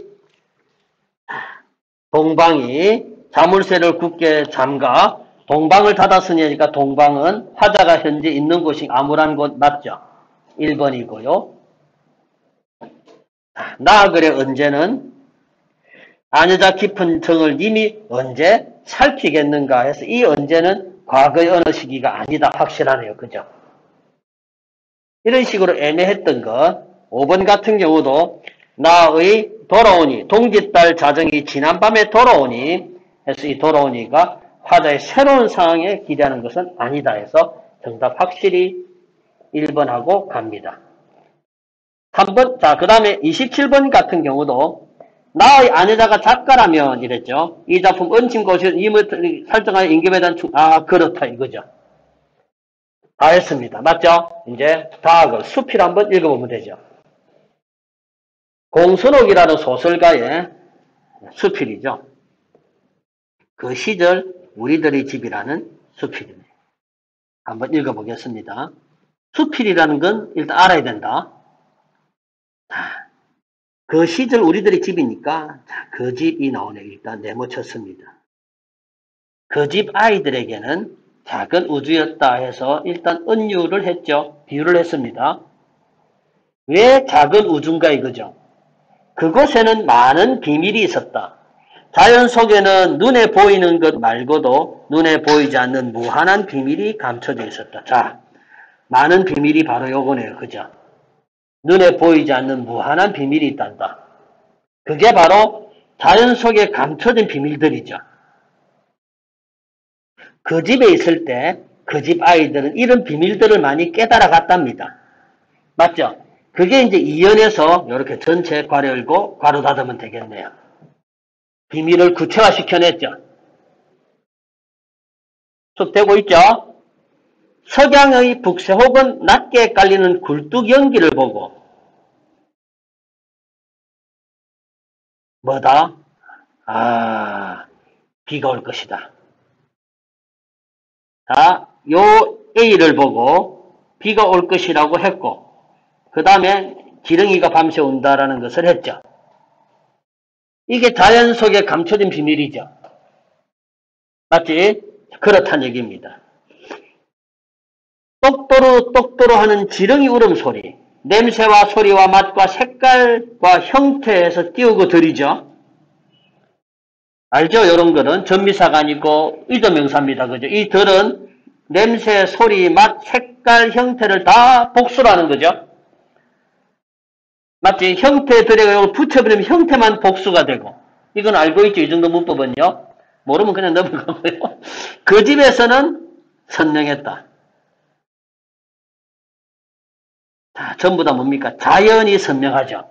동방이 자물쇠를 굳게 잠가 동방을 닫았으니 하니까 동방은 화자가 현재 있는 곳이 암울한 곳 맞죠? 1번이고요. 나그래 언제는 아녀자 깊은 정을 이미 언제 살피겠는가 해서 이 언제는 과거의 어느 시기가 아니다 확실하네요. 그죠? 이런 식으로 애매했던 것 5번 같은 경우도 나의 돌아오니 동짓달 자정이 지난밤에 돌아오니 해서 이 돌아오니가 화자의 새로운 상황에 기대하는 것은 아니다 해서 정답 확실히 1번하고 갑니다. 3번, 자, 그 다음에 27번 같은 경우도 나의 아내자가 작가라면 이랬죠. 이 작품 은침고시를 임을 설정하여 임금에 대한 그렇다 이거죠. 다 했습니다. 맞죠? 이제 다학을 수필 한번 읽어보면 되죠. 공순옥이라는 소설가의 수필이죠. 그 시절 우리들의 집이라는 수필입니다. 한번 읽어보겠습니다. 수필이라는 건 일단 알아야 된다. 그 시절 우리들의 집이니까 그 집이 나오네요. 일단 네모쳤습니다. 그 집 아이들에게는 작은 우주였다 해서 일단 은유를 했죠. 비유를 했습니다. 왜 작은 우주인가 이거죠. 그곳에는 많은 비밀이 있었다. 자연 속에는 눈에 보이는 것 말고도 눈에 보이지 않는 무한한 비밀이 감춰져 있었다. 자, 많은 비밀이 바로 요거네요. 그죠? 눈에 보이지 않는 무한한 비밀이 있단다. 그게 바로 자연 속에 감춰진 비밀들이죠. 그 집에 있을 때 그 집 아이들은 이런 비밀들을 많이 깨달아 갔답니다. 맞죠? 그게 이제 이연에서 이렇게 전체 괄호 열고 괄호 닫으면 되겠네요. 비밀을 구체화시켜냈죠. 되고 있죠? 석양의 북새 혹은 낮게 깔리는 굴뚝 연기를 보고 뭐다? 비가 올 것이다. 자, 요 A를 보고 B가 올 것이라고 했고, 그 다음에 지렁이가 밤새 온다라는 것을 했죠. 이게 자연 속에 감춰진 비밀이죠. 맞지? 그렇다는 얘기입니다. 똑도로 하는 지렁이 울음소리, 냄새와 소리와 맛과 색깔과 형태에서 띄우고 들이죠. 알죠? 이런 거는 전미사가 아니고 의도명사입니다. 그죠? 이 들은 냄새, 소리, 맛, 색깔, 형태를 다 복수로 하는 거죠. 맞지? 형태들에 붙여버리면 형태만 복수가 되고, 이건 알고 있죠? 이 정도 문법은요. 모르면 그냥 넘어가고요. 그 집에서는 선명했다. 자, 전부 다 뭡니까? 자연이 선명하죠.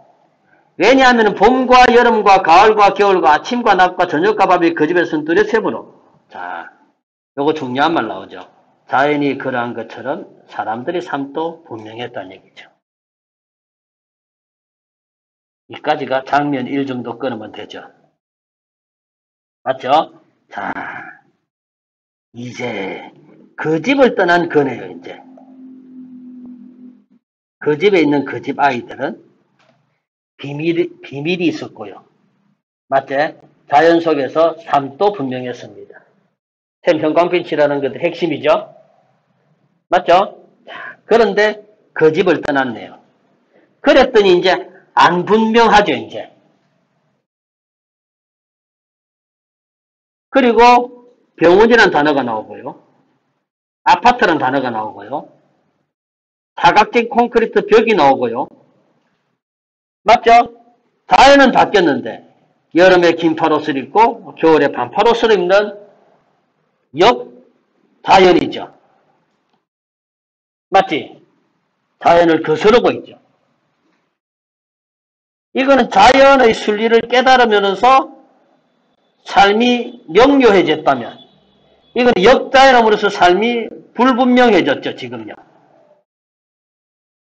왜냐하면 봄과 여름과 가을과 겨울과 아침과 낮과 저녁과 밤이 그 집에서는 뚜렷해으로. 자, 요거 중요한 말 나오죠. 자연이 그러한 것처럼 사람들의 삶도 분명했다는 얘기죠. 이까지가 장면 1 정도 끊으면 되죠. 맞죠? 자, 이제 그 집을 떠난 그네요, 이제. 그 집에 있는 그 집 아이들은 비밀이 있었고요. 맞지? 자연 속에서 삶도 분명했습니다. 샘 형광빛이라는 것도 핵심이죠? 맞죠? 자, 그런데 그 집을 떠났네요. 그랬더니 이제 안 분명하죠, 이제. 그리고 병원이라는 단어가 나오고요. 아파트라는 단어가 나오고요. 사각진 콘크리트 벽이 나오고요. 맞죠? 자연은 바뀌었는데 여름에 긴팔옷을 입고 겨울에 반팔옷을 입는 역자연이죠. 맞지? 자연을 거스르고 있죠. 이거는 자연의 순리를 깨달으면서 삶이 명료해졌다면, 이건 역자연함으로써 삶이 불분명해졌죠, 지금요.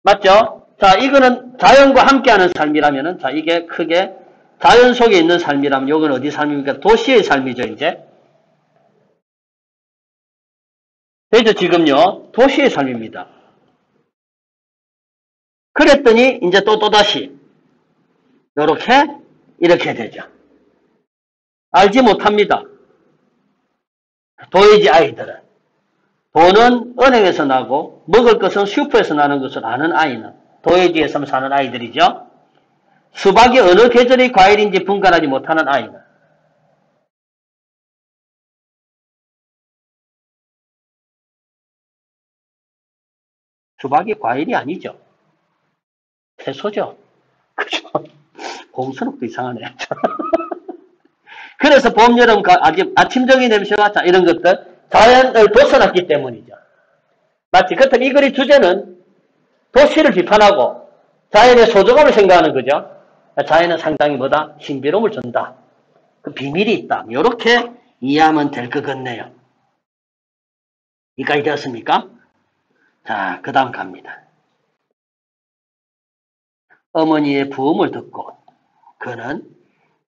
맞죠? 자, 이거는 자연과 함께하는 삶이라면은, 자, 이게 크게 자연 속에 있는 삶이라면, 이건 어디 삶입니까? 도시의 삶이죠, 이제. 되죠, 지금요. 도시의 삶입니다. 그랬더니, 이제 또다시, 이렇게 되죠. 알지 못합니다. 도예지 아이들은. 돈은 은행에서 나고 먹을 것은 슈퍼에서 나는 것을 아는 아이는 도예지에서 사는 아이들이죠. 수박이 어느 계절의 과일인지 분간하지 못하는 아이는 수박이 과일이 아니죠. 채소죠. 그죠? 봄수록도 이상하네. 그래서 봄, 여름, 아침적인 냄새와 이런 것들 자연을 벗어났기 때문이죠. 마치 그렇다면 이 글의 주제는 도시를 비판하고 자연의 소중함을 생각하는 거죠. 자연은 상당히 뭐다? 신비로움을 준다. 그 비밀이 있다. 이렇게 이해하면 될 것 같네요. 이까지 되었습니까? 자, 그 다음 갑니다. 어머니의 부음을 듣고 그는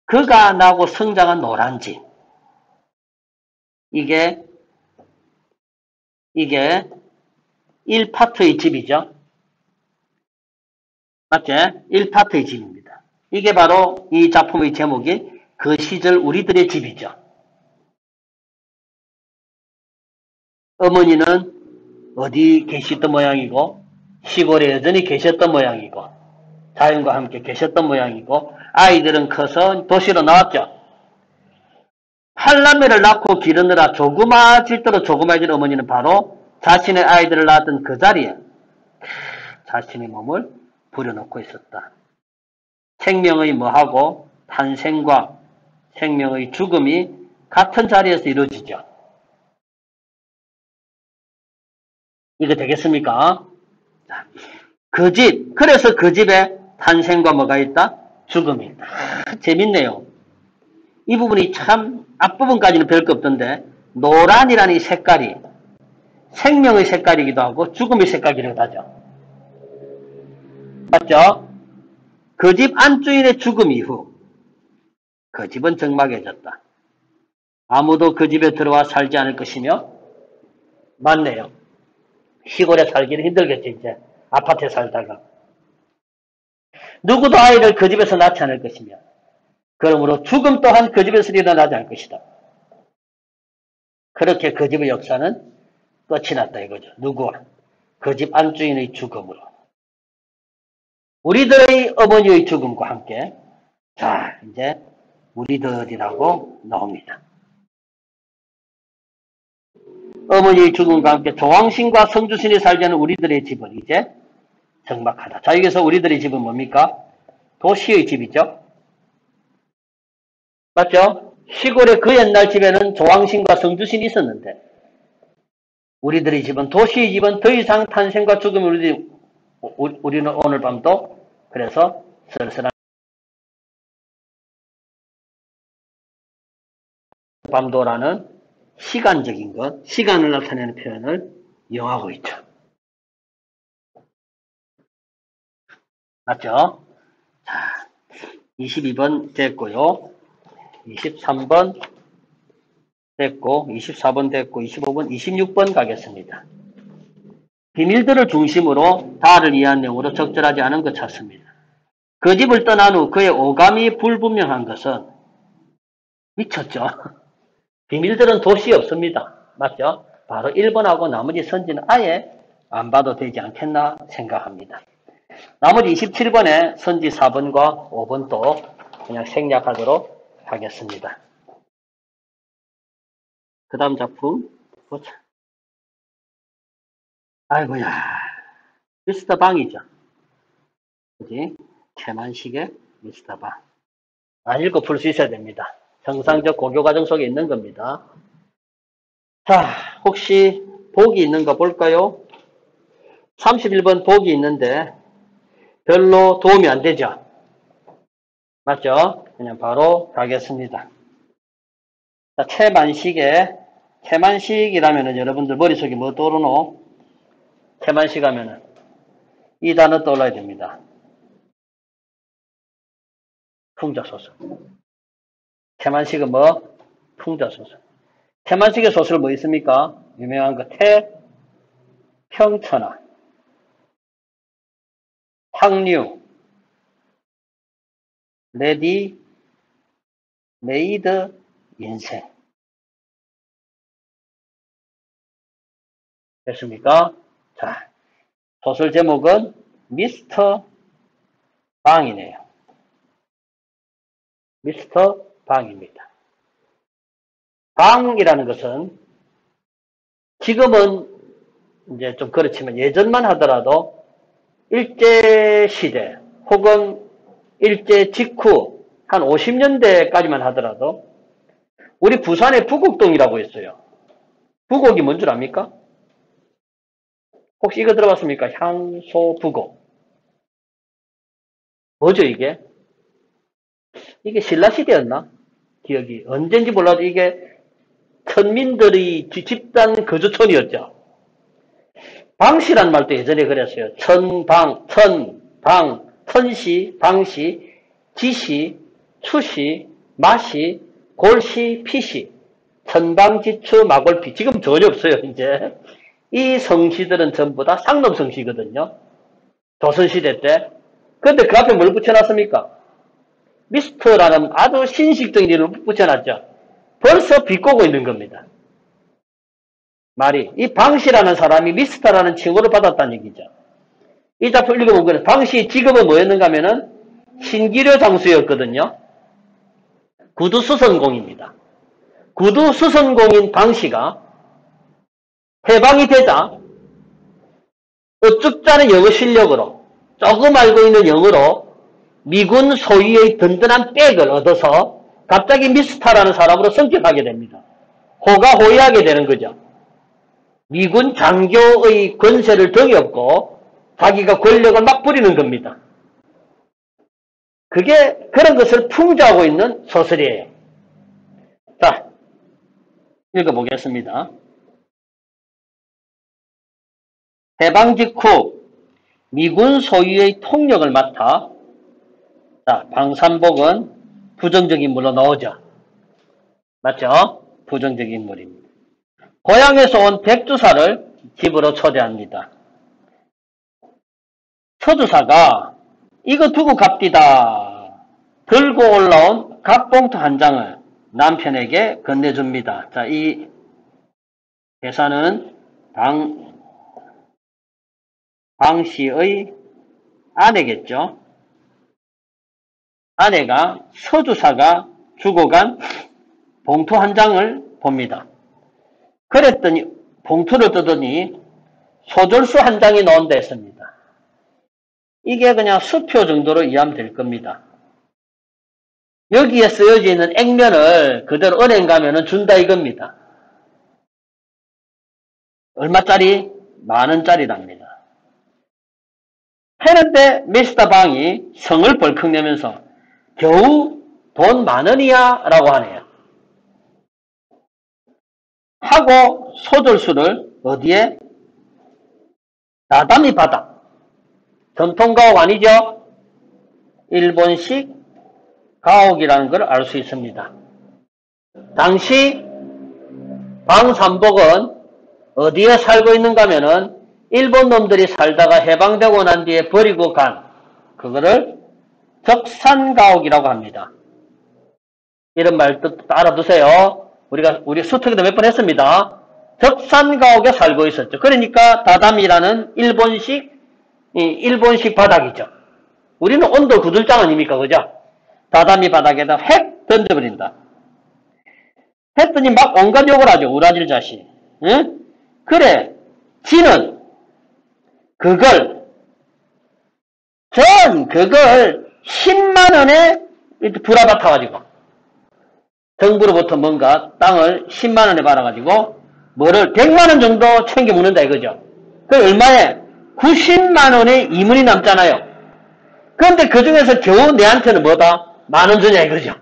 그가 나고 성장한 노란 집. 이게 1파트의 집이죠. 맞지? 1파트의 집입니다. 이게 바로 이 작품의 제목이 그 시절 우리들의 집이죠. 어머니는 어디 계셨던 모양이고 시골에 여전히 계셨던 모양이고 자연과 함께 계셨던 모양이고 아이들은 커서 도시로 나왔죠. 8남매를 낳고 기르느라 조그마질대로 조그마해진 어머니는 바로 자신의 아이들을 낳았던 그 자리에 자신의 몸을 부려놓고 있었다. 생명의 뭐하고 탄생과 생명의 죽음이 같은 자리에서 이루어지죠. 이거 되겠습니까? 그 집, 그래서 그 집에 탄생과 뭐가 있다? 죽음이 있다. 재밌네요. 이 부분이 참 앞부분까지는 별거 없던데 노란이라는 이 색깔이 생명의 색깔이기도 하고 죽음의 색깔이기도 하죠. 맞죠? 그 집 안주인의 죽음 이후 그 집은 적막해졌다. 아무도 그 집에 들어와 살지 않을 것이며 맞네요. 시골에 살기는 힘들겠지, 이제. 아파트에 살다가. 누구도 아이를 그 집에서 낳지 않을 것이며, 그러므로 죽음 또한 그 집에서 일어나지 않을 것이다. 그렇게 그 집의 역사는 끝이 났다 이거죠. 누구와? 그 집 안주인의 죽음으로. 우리들의 어머니의 죽음과 함께, 자, 이제 우리들이라고 나옵니다. 어머니의 죽음과 함께 조왕신과 성주신이 살지 않은 우리들의 집은 이제 정막하다. 자, 여기서 우리들의 집은 뭡니까? 도시의 집이죠. 맞죠? 시골의 그 옛날 집에는 조왕신과 성주신이 있었는데 우리들의 집은, 도시의 집은 더 이상 탄생과 죽음을 우리는 오늘 밤도 그래서 쓸쓸한 밤도라는 시간적인 것, 시간을 나타내는 표현을 이용하고 있죠. 맞죠? 자, 22번 됐고요. 23번 됐고, 24번 됐고, 25번, 26번 가겠습니다. 비밀들을 중심으로 다를 이해한 내용으로 적절하지 않은 것 찾습니다. 그 집을 떠난 후 그의 오감이 불분명한 것은 미쳤죠. 비밀들은 도시에 없습니다. 맞죠? 바로 1번하고 나머지 선지는 아예 안 봐도 되지 않겠나 생각합니다. 나머지 27번에 선지 4번과 5번도 그냥 생략하도록 하겠습니다. 그 다음 작품 보자. 아이고야, 미스터 방이죠. 그지? 최만식의 미스터 방. 안 읽고 풀 수 있어야 됩니다. 정상적 고교 과정 속에 있는 겁니다. 자, 혹시 복이 있는 거 볼까요? 31번 복이 있는데 별로 도움이 안 되죠? 맞죠? 그냥 바로 가겠습니다. 자, 최만식이라면은 여러분들 머릿속에 뭐 떠오르노? 최만식 하면은 이 단어 떠올라야 됩니다. 풍자소설. 최만식은 뭐? 풍자소설. 최만식의 소설 뭐 있습니까? 유명한 거 태평천하, 탕류, 레디, 메이드, 인생. 됐습니까? 자, 소설 제목은 미스터 방이네요. 미스터 방입니다. 방이라는 것은 지금은 이제 좀 그렇지만 예전만 하더라도 일제시대 혹은 일제 직후 한 50년대까지만 하더라도 우리 부산에 부곡동이라고 있어요. 부곡이 뭔 줄 압니까? 혹시 이거 들어봤습니까? 향소 부곡. 뭐죠 이게? 이게 신라시대였나? 기억이. 언젠지 몰라도 이게 천민들의 집단 거주촌이었죠. 방시란 말도 예전에 그랬어요. 천방, 천시, 방시, 지시, 추시, 마시, 골시, 피시, 천방지추, 마골피. 지금 전혀 없어요, 이제. 이 성시들은 전부 다 상놈 성시거든요. 조선시대 때. 근데 그 앞에 뭘 붙여놨습니까? 미스터라는 아주 신식적인 이름을 붙여놨죠. 벌써 비꼬고 있는 겁니다. 말이. 이 방시라는 사람이 미스터라는 칭호를 받았다는 얘기죠. 이 작품 읽어보면 방시의 직업은 뭐였는가 하면은 신기료 장수였거든요. 구두수선공입니다. 구두수선공인 방시가 해방이 되자 어쭙잖은 영어 실력으로 조금 알고 있는 영어로 미군 소유의 든든한 백을 얻어서 갑자기 미스터라는 사람으로 성격하게 됩니다. 호가호위하게 되는 거죠. 미군 장교의 권세를 등에 업고 자기가 권력을 막 부리는 겁니다. 그게 그런 것을 풍자하고 있는 소설이에요. 자, 읽어보겠습니다. 해방 직후 미군 소유의 통역을 맡아, 자, 방산복은 부정적 인물로 나오죠. 맞죠? 부정적 인물입니다. 고향에서 온 백주사를 집으로 초대합니다. 서주사가 이거 두고 갑디다. 들고 올라온 갑봉투 한 장을 남편에게 건네줍니다. 자, 이 대사는 방씨의 아내겠죠. 아내가 서주사가 주고 간 봉투 한 장을 봅니다. 그랬더니 봉투를 뜯으니 소절수 한 장이 나온다 했습니다. 이게 그냥 수표 정도로 이해하면 될 겁니다. 여기에 쓰여져 있는 액면을 그대로 은행 가면은 준다 이겁니다. 얼마짜리? 10,000원짜리랍니다. 했는데 미스터 방이 성을 벌컥 내면서 겨우 돈 10,000원이야? 라고 하네요. 하고 소절수를 어디에? 다다미 바닥. 전통가옥 아니죠? 일본식 가옥이라는 걸 알 수 있습니다. 당시 방삼복은 어디에 살고 있는가 하면은 일본 놈들이 살다가 해방되고 난 뒤에 버리고 간 그거를 적산가옥이라고 합니다. 이런 말도 알아두세요. 우리 수특에도 몇 번 했습니다. 적산가옥에 살고 있었죠. 그러니까 다담이라는 일본식 바닥이죠. 우리는 온돌 구들장 아닙니까? 그죠? 다다미 바닥에다 획 던져버린다. 했더니 막 온갖 욕을 하죠. 우라질 자식. 응? 그래, 지는 그걸 10만원에 불아받아가지고 정부로부터 뭔가 땅을 10만원에 받아가지고 뭐를 100만원 정도 챙겨 먹는다 이거죠. 그 얼마에? 90만원의 이문이 남잖아요. 그런데 그 중에서 겨우 내한테는 뭐다? 10,000원 주냐 이거죠.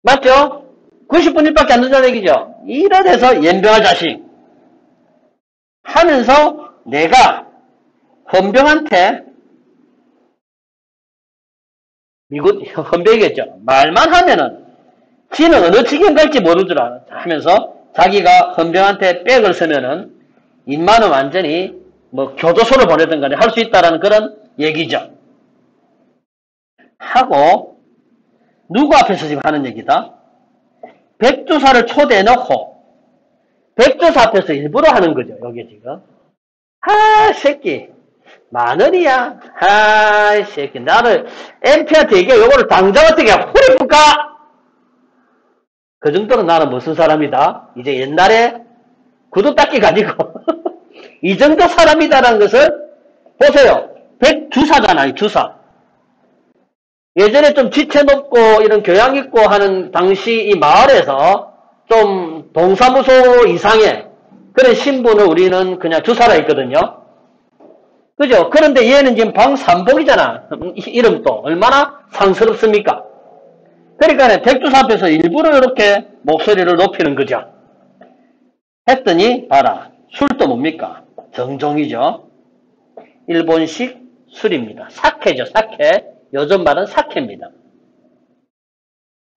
맞죠? 90분 1밖에 안 된다는 얘기죠. 이러해서 연병할 자식 하면서 내가 헌병한테 미국 헌병이겠죠. 말만 하면은 지는 어느 지경 갈지 모르더라 하면서 자기가 헌병한테 백을 쓰면은 인마는 완전히 뭐 교도소를 보내든 간에 할 수 있다라는 그런 얘기죠. 하고 누구 앞에서 지금 하는 얘기다? 백주사를 초대해놓고 백주사 앞에서 일부러 하는 거죠. 여기 지금 새끼 10,000원이야. 새끼 나를 MP한테 얘기해. 요거를 당장 어떻게 후리 풀까? 그 정도는 나는 무슨 사람이다? 이제 옛날에 구두 닦기가 아니고 이 정도 사람이다라는 것을 보세요. 백주사잖아요. 주사. 예전에 좀 지체 높고 이런 교양 있고 하는 당시 이 마을에서 좀 동사무소 이상의 그런 신분을 우리는 그냥 주사라 했거든요. 그죠? 그런데 얘는 지금 방삼복이잖아. 이름도 얼마나 상스럽습니까? 그러니까 백주사 앞에서 일부러 이렇게 목소리를 높이는 거죠. 했더니 봐라. 술도 뭡니까? 정종이죠. 일본식 술입니다. 사케죠. 사케. 요즘 말은 사케입니다.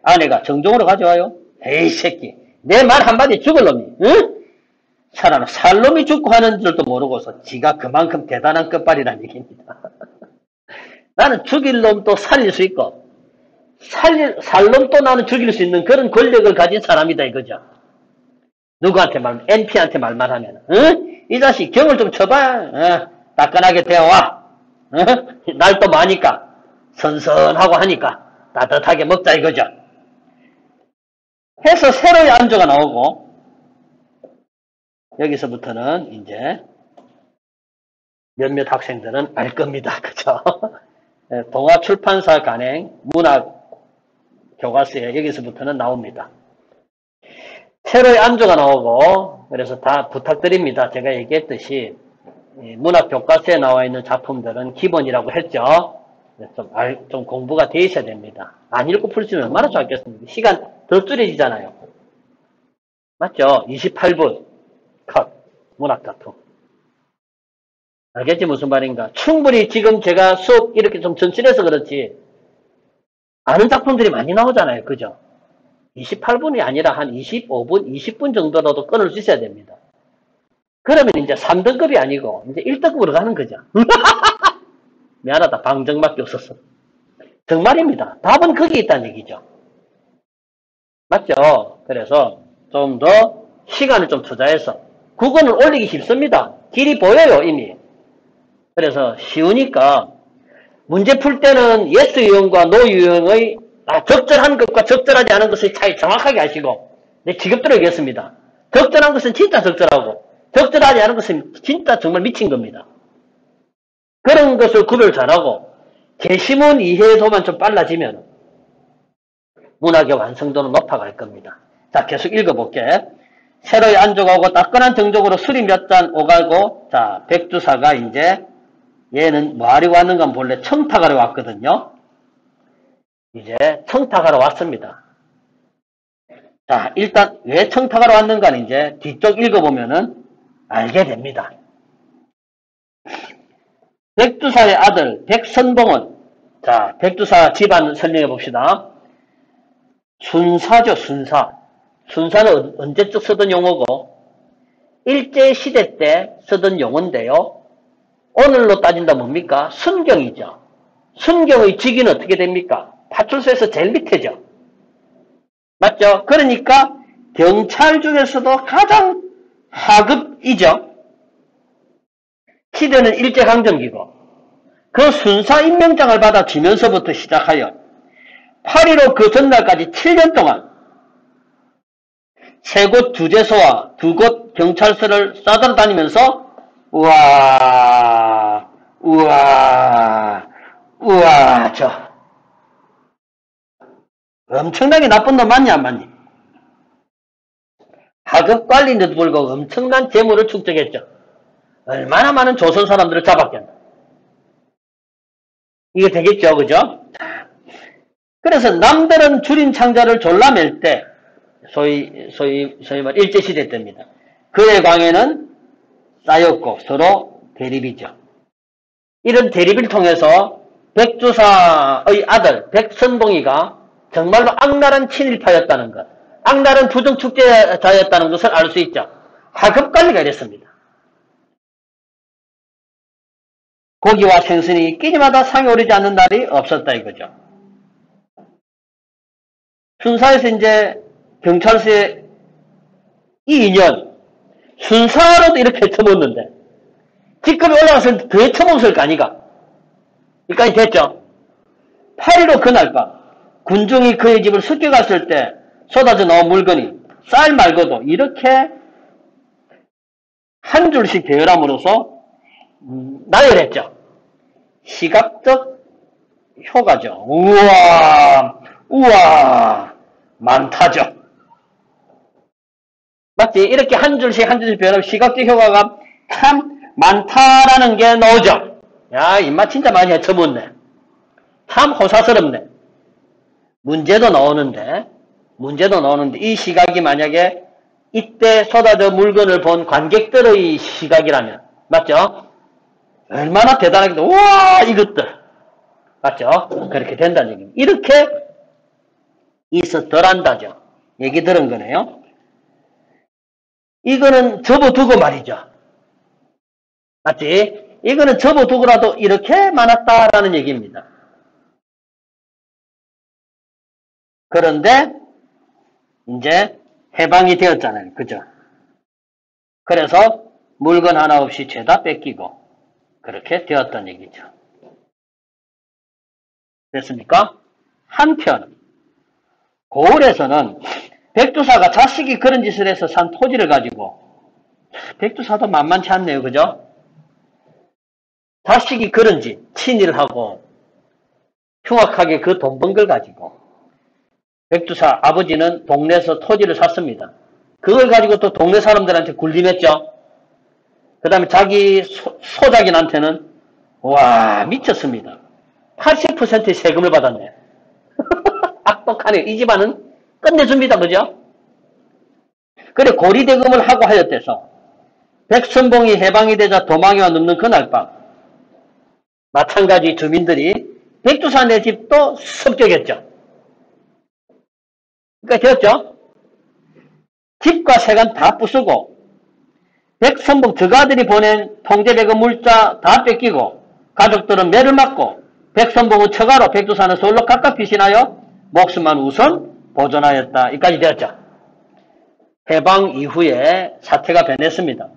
아내가 정종으로 가져와요. 에이 새끼. 내 말 한마디 죽을 놈이. 응? 차라리 살놈이 죽고 하는 줄도 모르고서 지가 그만큼 대단한 끝발이라는 얘기입니다. 나는 죽일 놈도 살릴 수 있고 살 놈도 나는 죽일 수 있는 그런 권력을 가진 사람이다 이거죠. 누구한테 NP한테 말만 하면 응? 이 자식 경을 좀 쳐봐. 따끈하게 되어와. 날 또 마니까 선선하고 하니까 따뜻하게 먹자 이거죠. 해서 새로의 안주가 나오고 여기서부터는 이제 몇몇 학생들은 알 겁니다. 그죠? 동아출판사 간행 문학 교과서에 여기서부터는 나옵니다. 새로의 안주가 나오고 그래서 다 부탁드립니다. 제가 얘기했듯이 문학 교과서에 나와 있는 작품들은 기본이라고 했죠. 좀 공부가 돼 있어야 됩니다. 안 읽고 풀 수 있으면 얼마나 좋았겠습니까? 시간 더 줄여지잖아요. 맞죠? 28분 컷 문학 작품. 알겠지 무슨 말인가? 충분히 지금 제가 수업 이렇게 좀 전진해서 그렇지 아는 작품들이 많이 나오잖아요. 그죠? 28분이 아니라 한 25분, 20분 정도라도 끊을 수 있어야 됩니다. 그러면 이제 3등급이 아니고 이제 1등급으로 가는 거죠. 미안하다. 방정밖에 없었어. 정말입니다. 답은 거기 있다는 얘기죠. 맞죠? 그래서 좀 더 시간을 좀 투자해서 국어는 올리기 쉽습니다. 길이 보여요, 이미. 그래서 쉬우니까 문제 풀 때는 yes 유형과 no 유형의 적절한 것과 적절하지 않은 것의 차이 정확하게 아시고 직업대로 얘기했습니다. 적절한 것은 진짜 적절하고 적절하지 않은 것은 진짜 정말 미친 겁니다. 그런 것을 구별 잘하고 제시문 이해도만 좀 빨라지면 문학의 완성도는 높아갈 겁니다. 자, 계속 읽어볼게. 세로의 안쪽하고 따끈한 정적으로 술이 몇 잔 오가고, 자, 백두사가 이제 얘는 뭐 하려고 왔는가 본래 청탁하러 왔거든요. 이제 청탁하러 왔습니다. 자, 일단 왜 청탁하러 왔는가는 이제 뒤쪽 읽어보면은 알게 됩니다. 백두사의 아들 백선봉은, 자, 백두사 집안 설명해 봅시다. 순사죠, 순사. 순사는 언제적 쓰던 용어고 일제시대 때 쓰던 용어인데요. 오늘로 따진다 뭡니까? 순경이죠. 순경의 직위는 어떻게 됩니까? 파출소에서 제일 밑에죠. 맞죠? 그러니까 경찰 중에서도 가장 하급이죠. 시대는 일제강점기고 그 순사 임명장을 받아지면서부터 시작하여 8.15 그 전날까지 7년 동안 세 곳 주재소와 두 곳 경찰서를 싸돌아다니면서 우와 저 엄청나게 나쁜 놈 맞냐 안 맞니? 하급 관리인데도 불구하고 엄청난 재물을 축적했죠. 얼마나 많은 조선 사람들을 잡았겠나. 이게 되겠죠, 그죠? 그래서 남들은 주린 창자를 졸라맬 때 소위 말 일제시대 때입니다. 그의 광에는 쌓였고 서로 대립이죠. 이런 대립을 통해서 백두사의 아들 백선봉이가 정말로 악랄한 친일파였다는 것, 악랄한 부정축제자였다는 것을 알 수 있죠. 하급관리가 이랬습니다. 고기와 생선이 끼니마다 상에 오르지 않는 날이 없었다 이거죠. 순사에서 이제 경찰서에 이 2년 순사로도 이렇게 처먹었는데 직급이 올라가서 더 처먹었을 거 아니가. 여기까지 됐죠. 8.15 그날 밤 군중이 그의 집을 습격했을 때 쏟아져 나온 물건이 쌀 말고도 이렇게 한 줄씩 배열함으로써 나열했죠. 시각적 효과죠. 우와 많다죠. 맞지? 이렇게 한 줄씩 한 줄씩 배열하면 시각적 효과가 참 많다라는 게 나오죠. 야, 입맛 진짜 많이 헤쳐먹네. 참 호사스럽네. 문제도 나오는데 이 시각이 만약에 이때 쏟아져 물건을 본 관객들의 시각이라면, 맞죠? 얼마나 대단하겠다. 우와, 이것들. 맞죠? 그렇게 된다는 얘기입니다. 이렇게 있었더란다죠. 얘기 들은 거네요. 이거는 접어두고 말이죠. 맞지? 이거는 접어두고라도 이렇게 많았다라는 얘기입니다. 그런데 이제 해방이 되었잖아요. 그죠? 그래서 물건 하나 없이 죄다 뺏기고 그렇게 되었던 얘기죠. 됐습니까? 한편 고을에서는 백두사가 자식이 그런 짓을 해서 산 토지를 가지고, 백두사도 만만치 않네요. 그죠? 자식이 그런 짓, 친일을 하고 흉악하게 그 돈 번 걸 가지고 백두사 아버지는 동네에서 토지를 샀습니다. 그걸 가지고 또 동네 사람들한테 굴림했죠. 그 다음에 자기 소작인한테는 와 미쳤습니다. 80%의 세금을 받았네. 악독하네. 이 집안은 끝내줍니다. 그죠? 그래 고리대금을 하고 하였대서 백선봉이 해방이 되자 도망이와 눕는 그날 밤 마찬가지 주민들이 백두사 내 집도 습격했죠. 그러니까 되었죠? 집과 세관 다 부수고 백선봉 저가들이 보낸 통제배급 물자 다 뺏기고 가족들은 매를 맞고 백선봉은 처가로 백두산을 서울로 각각 피신하여 목숨만 우선 보존하였다. 이까지 되었죠. 해방 이후에 사태가 변했습니다.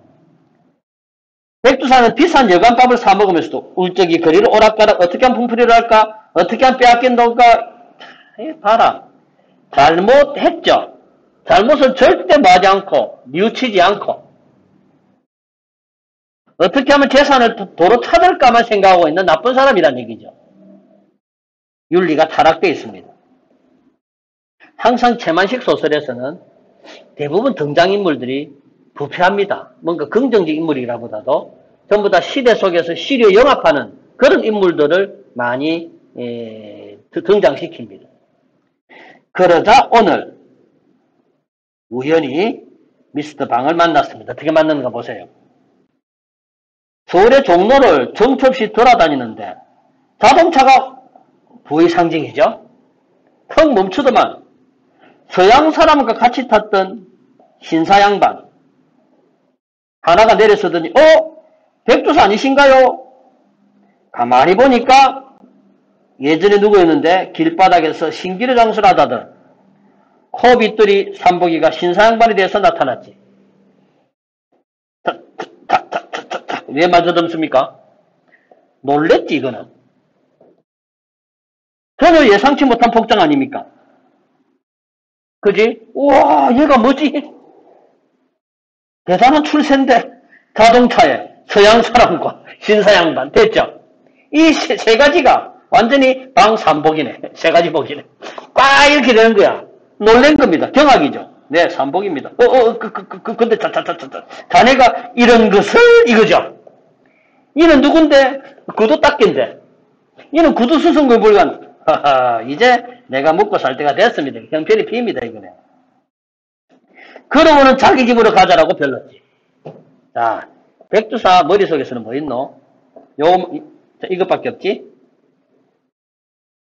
백두산은 비싼 여관밥을 사먹으면서도 울적이 거리를 오락가락 어떻게 하면 분풀이를 할까? 어떻게 하면 빼앗긴던가? 봐라. 잘못했죠. 잘못은 절대 뭐하지 않고 뉘우치지 않고 어떻게 하면 재산을 도로 찾을까만 생각하고 있는 나쁜 사람이란 얘기죠. 윤리가 타락되어 있습니다. 항상 최만식 소설에서는 대부분 등장인물들이 부패합니다. 뭔가 긍정적 인물이라보다도 전부 다 시대 속에서 시류에 영합하는 그런 인물들을 많이 등장시킵니다. 그러자 오늘 우연히 미스터 방을 만났습니다. 어떻게 만났는가 보세요. 서울의 종로를 정처 없이 돌아다니는데 자동차가 부의 상징이죠. 턱 멈추더만 서양 사람과 같이 탔던 신사 양반 하나가 내려서더니 백두산 아니신가요? 가만히 보니까 예전에 누구였는데 길바닥에서 신기루 장수를 하다던 코빗들이 삼복이가 신사 양반에 대해서 나타났지. 왜 맞아듬습니까? 놀랬지 이거는. 전혀 예상치 못한 복장 아닙니까? 그지? 우와 얘가 뭐지? 대단한 출세인데 자동차에 서양 사람과 신사 양반 됐죠? 이 세 가지가 완전히 방삼복이네. 세 가지 복이네. 꽉 이렇게 되는 거야. 놀란 겁니다. 경악이죠. 네, 삼복입니다. 근데 자네가 이런 것을 이거죠. 이는 누군데? 구두 닦인데. 이는 구두 수송물 불간. 하하, 이제 내가 먹고 살 때가 됐습니다. 형편이 비입니다, 이거네. 그러고는 자기 집으로 가자라고 별렀지. 자, 백두사 머릿속에서는 뭐 있노? 이것밖에 없지?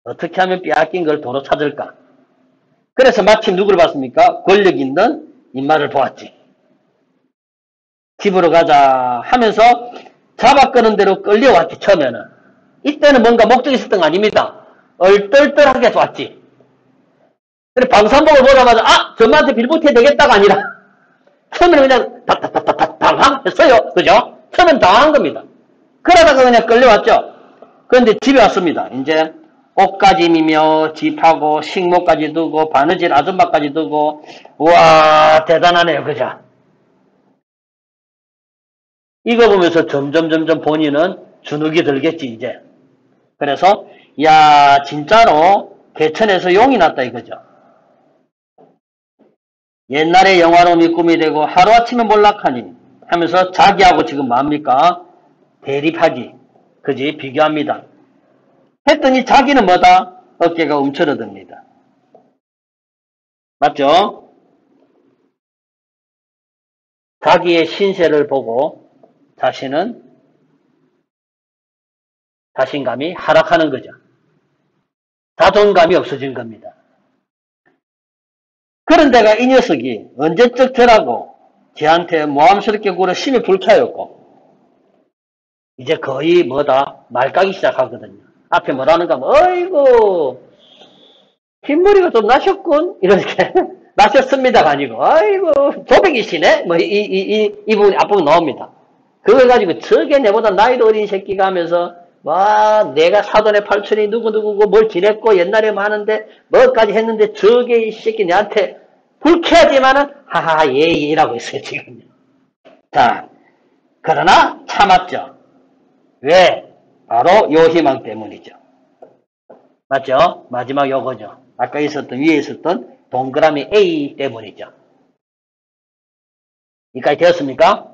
어떻게 하면 빼앗긴 걸 도로 찾을까? 그래서 마침 누구를 봤습니까? 권력 있는 인마를 보았지. 집으로 가자 하면서 잡아 끄는 대로 끌려왔지, 처음에는. 이때는 뭔가 목적이 있었던 거 아닙니다. 얼떨떨하게 왔지. 그래, 방산복을 보자마자, 저만한테 빌붙여야 되겠다가 아니라, 처음에는 그냥, 당황했어요. 그죠? 처음엔 당황한 겁니다. 그러다가 그냥 끌려왔죠. 그런데 집에 왔습니다. 이제, 옷가짐이며, 집하고, 식모까지 두고, 바느질 아줌마까지 두고, 우와, 대단하네요. 그죠? 이거 보면서 점점 본인은 주눅이 들겠지, 이제. 그래서, 야, 진짜로, 개천에서 용이 났다, 이거죠. 옛날에 영화로움이 꿈이 되고 하루아침에 몰락하니 하면서 자기하고 지금 뭡니까? 대립하기. 그지? 비교합니다. 했더니 자기는 뭐다? 어깨가 움츠러듭니다. 맞죠? 자기의 신세를 보고 자신은 자신감이 하락하는 거죠. 자존감이 없어진 겁니다. 그런데가 이 녀석이 언제적 저라고 저한테 모함스럽게 굴어 심히 불쾌하였고 이제 거의 뭐다 말까기 시작하거든요. 앞에 뭐라는가 하면 어이구 흰머리가 좀 나셨군 이렇게 나셨습니다가 아니고 아이고 조백이시네 뭐 이 부분이 앞부분 나옵니다. 그걸 가지고 저게 내보다 나이도 어린 새끼가 하면서 와 내가 사돈의 팔촌이 누구누구고 뭘 지냈고 옛날에 많은데 뭐까지 했는데 저게 이 새끼 내한테 불쾌하지만은 하하 예라고 있어요 지금. 자 그러나 참았죠. 왜? 바로 요 희망 때문이죠. 맞죠? 마지막 요거죠. 아까 있었던 위에 있었던 동그라미 A 때문이죠. 여기까지 되었습니까?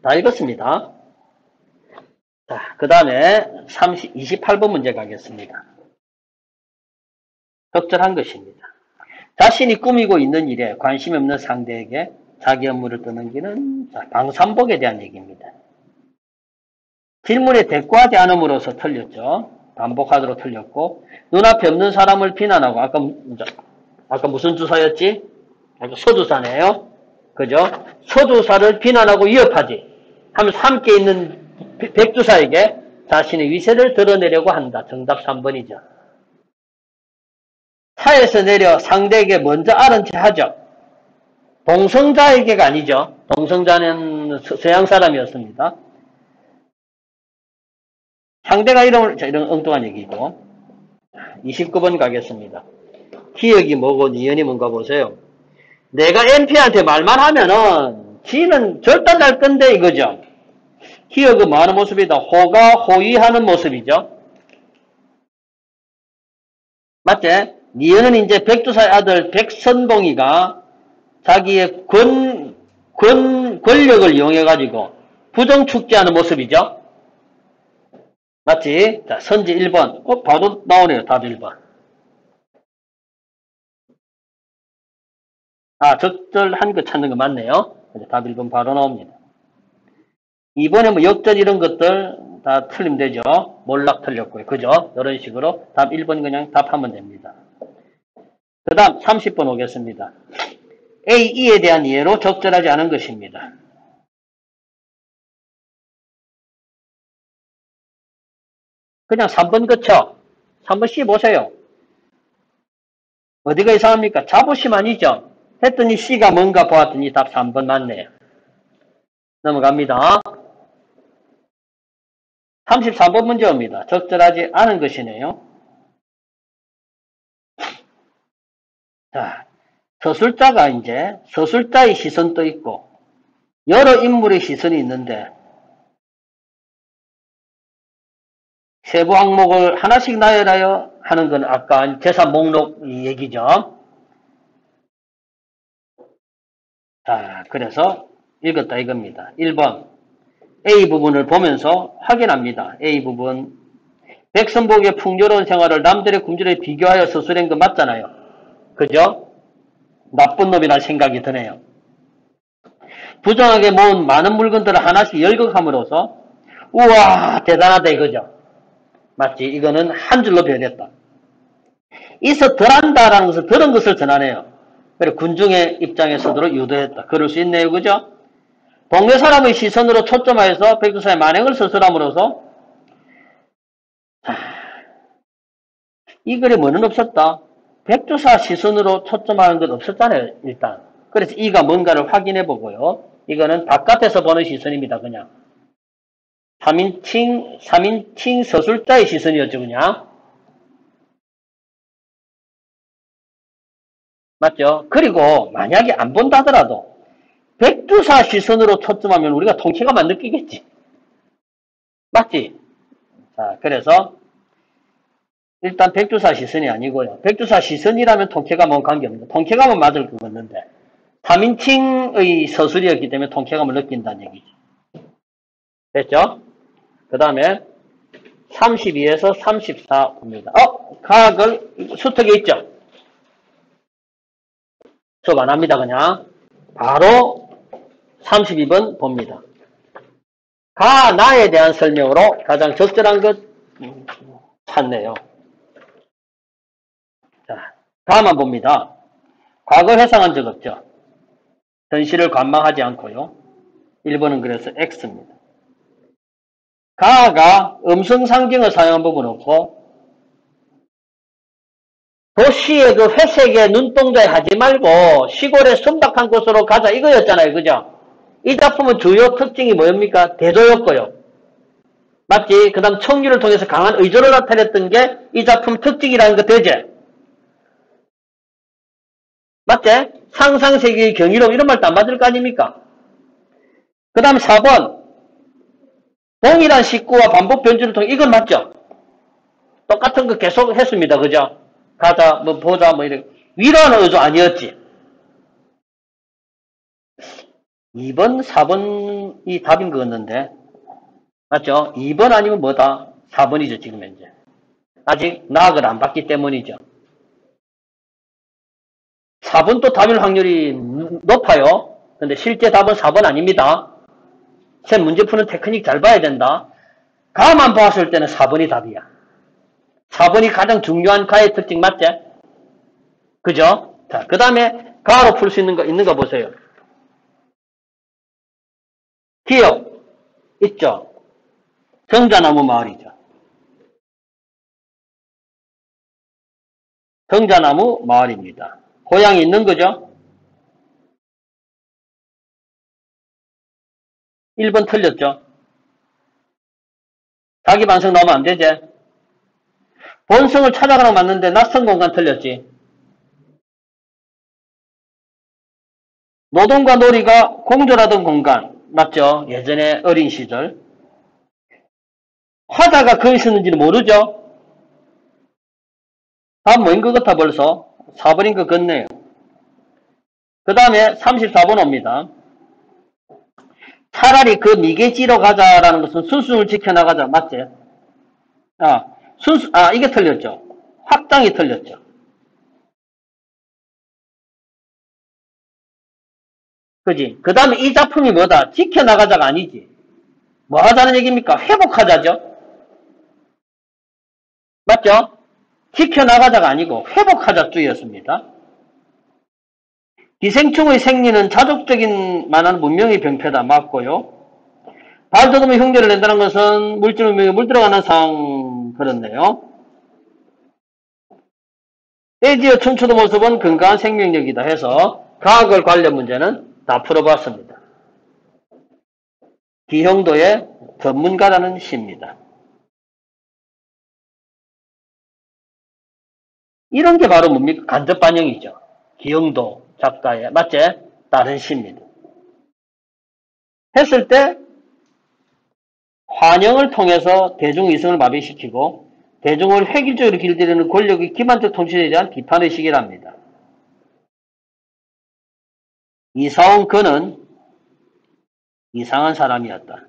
다 읽었습니다. 자, 그 다음에 28번 문제 가겠습니다. 적절한 것입니다. 자신이 꾸미고 있는 일에 관심이 없는 상대에게 자기 업무를 떠넘기는 방산복에 대한 얘기입니다. 질문에 대꾸하지 않음으로써 틀렸죠. 반복하도록 틀렸고 눈앞에 없는 사람을 비난하고 아까 아까 무슨 주사였지? 아까 서두사네요. 그죠? 서두사를 비난하고 위협하지. 하면서 함께 있는 백두사에게 자신의 위세를 드러내려고 한다. 정답 3번이죠. 차에서 내려 상대에게 먼저 알은 체 하죠. 동성자에게가 아니죠. 동성자는 서양 사람이었습니다. 상대가 이런 엉뚱한 얘기고. 29번 가겠습니다. 기억이 뭐고 니은이 뭔가 보세요. 내가 NP한테 말만 하면은 지는 절단날 건데 이거죠. 기억은 뭐 하는 모습이다? 호가 호위하는 모습이죠. 맞지? 니은은 이제 백두사의 아들 백선봉이가 자기의 권력을 이용해가지고 부정축제하는 모습이죠. 맞지? 자, 선지 1번. 바로 나오네요. 답 1번. 아, 적절한 거 찾는 거 맞네요. 답 1번 바로 나옵니다. 이번에 뭐 역전 이런 것들 다 틀리면 되죠. 몰락 틀렸고요. 그죠? 이런 식으로 답 1번 그냥 답하면 됩니다. 그 다음 30번 오겠습니다. A, E에 대한 이해로 적절하지 않은 것입니다. 그냥 3번 그쳐. 3번 C 보세요. 어디가 이상합니까? 자부심 아니죠? 했더니 C가 뭔가 보았더니 답 3번 맞네요. 넘어갑니다. 33번 문제입니다. 적절하지 않은 것이네요. 자, 서술자가 이제 서술자의 시선도 있고 여러 인물의 시선이 있는데 세부 항목을 하나씩 나열하여 하는 건 아까 재산 목록 얘기죠. 자, 그래서 읽었다 이겁니다. 1번 A 부분을 보면서 확인합니다. A 부분 백선복의 풍요로운 생활을 남들의 굶주려 비교하여 서술한 거 맞잖아요. 그죠? 나쁜 놈이라는 생각이 드네요. 부정하게 모은 많은 물건들을 하나씩 열극함으로써 우와 대단하다 이거죠. 맞지? 이거는 한 줄로 변했다. 있어 덜한다라는 것을 들은 것을 전하네요. 그리고 군중의 입장에서도 유도했다. 그럴 수 있네요. 그죠? 동네 사람의 시선으로 초점하여서 백두사의 만행을 서술함으로써 이 글에 뭐는 없었다. 백두사 시선으로 초점하는 건 없었잖아요. 일단. 그래서 이가 뭔가를 확인해 보고요. 이거는 바깥에서 보는 시선입니다. 그냥. 3인칭 서술자의 시선이었죠. 그냥. 맞죠? 그리고 만약에 안 본다 하더라도 백두사 시선으로 초점하면 우리가 통쾌감만 느끼겠지. 맞지? 자, 그래서 일단 백두사 시선이 아니고요. 백두사 시선이라면 통쾌감은 관계없는데 통쾌감은 맞을 것 같는데 3인칭의 서술이었기 때문에 통쾌감을 느낀다는 얘기죠. 됐죠? 그 다음에 32에서 34 봅니다. 가학을 수특에 있죠? 수업 안 합니다. 그냥 바로 32번 봅니다. 가, 나에 대한 설명으로 가장 적절한 것 찾네요. 자, 가만 봅니다. 과거 회상한 적 없죠. 현실을 관망하지 않고요. 1번은 그래서 X입니다. 가가 음성상징을 사용한 부분은 없고 도시의 그 회색의 눈동자에 하지 말고 시골의 순박한 곳으로 가자 이거였잖아요. 그죠? 이 작품은 주요 특징이 뭐입니까? 대조였고요. 맞지? 그 다음 청유를 통해서 강한 의존을 나타냈던 게 이 작품 특징이라는 거 되지? 맞지? 상상세계의 경이로움 이런 말도 안 맞을 거 아닙니까? 그 다음 4번 동일한 식구와 반복 변주를 통해 이건 맞죠? 똑같은 거 계속 했습니다. 그죠? 가자, 뭐 보자, 뭐 이렇게 위로하는 의도 아니었지. 2번, 4번이 답인 거였는데 맞죠? 2번 아니면 뭐다? 4번이죠. 지금 현재 아직 나학을 안 봤기 때문이죠. 4번도 답일 확률이 높아요. 근데 실제 답은 4번 아닙니다. 쌤 문제 푸는 테크닉 잘 봐야 된다. 가만 보았을 때는 4번이 답이야. 4번이 가장 중요한 가의 특징 맞지? 그죠? 자, 그 다음에 가로 풀 수 있는 거 보세요. 기억, 있죠? 정자나무 마을이죠. 정자나무 마을입니다. 고향이 있는 거죠? 1번 틀렸죠? 자기 반성 나오면 안 되지? 본성을 찾아가라고 맞는데 낯선 공간 틀렸지? 노동과 놀이가 공존하던 공간, 맞죠? 예전에 어린 시절. 화자가 거기 있었는지는 모르죠? 답 뭐인 것 같아 벌써? 4번인 것 같네요. 그 다음에 34번 옵니다. 차라리 그 미개지로 가자라는 것은 순수를 지켜나가자. 맞지? 이게 틀렸죠. 확장이 틀렸죠. 그지? 그 다음에 이 작품이 뭐다? 지켜나가자가 아니지. 뭐 하자는 얘기입니까? 회복하자죠. 맞죠? 지켜나가자가 아니고 회복하자주의였습니다. 기생충의 생리는 자족적인 만한 문명의 병폐다. 맞고요. 발돋움의 흉내를 낸다는 것은 물질 문명에 물들어가는 상황. 그렇네요. 떼지어 춤추는 모습은 건강한 생명력이다 해서 과학을 관련 문제는 다 풀어봤습니다. 기형도의 전문가라는 시입니다. 이런 게 바로 뭡니까? 간접 반영이죠. 기형도 작가의, 맞지? 다른 시입니다. 했을 때 환영을 통해서 대중 이성을 마비시키고 대중을 획일적으로 길들이는 권력의 기만적 통치에 대한 비판의식이랍니다. 이사온 그는 이상한 사람이었다.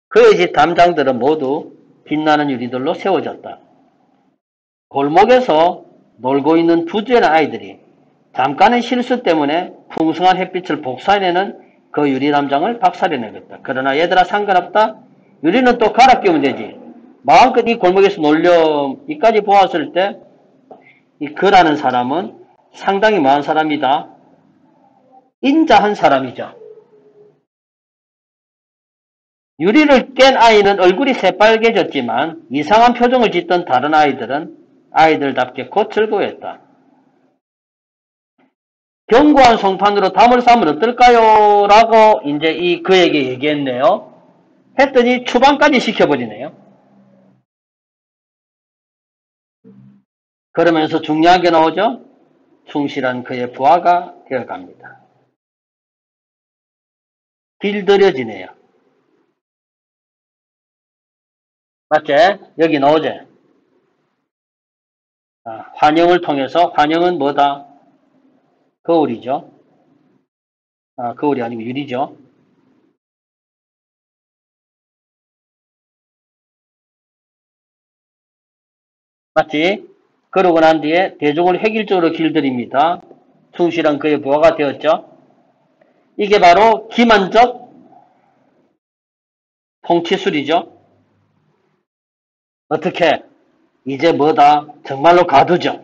그의 집 담장들은 모두 빛나는 유리들로 세워졌다. 골목에서 놀고 있는 부주의 아이들이 잠깐의 실수 때문에 풍성한 햇빛을 복사해내는 그 유리 담장을 박살내내겠다. 그러나 얘들아 상관없다. 유리는 또 갈아 끼우면 되지. 마음껏 이 골목에서 놀려. 이까지 보았을 때 이 그라는 사람은 상당히 많은 사람이다. 인자한 사람이죠. 유리를 깬 아이는 얼굴이 새빨개졌지만 이상한 표정을 짓던 다른 아이들은 아이들답게 곧 즐거워했다. 견고한 송판으로 담을 싸면 어떨까요? 라고 이제 그에게 얘기했네요. 했더니 추방까지 시켜버리네요. 그러면서 중요한 게 나오죠? 충실한 그의 부하가 되어갑니다. 길들여지네요. 맞지? 여기 나오지? 환영을 통해서, 환영은 뭐다? 거울이죠. 거울이 아니고 유리죠. 맞지? 그러고 난 뒤에 대중을 획일적으로 길들입니다. 충실한 그의 부하가 되었죠. 이게 바로 기만적 통치술이죠. 어떻게? 이제 뭐다? 정말로 가두죠.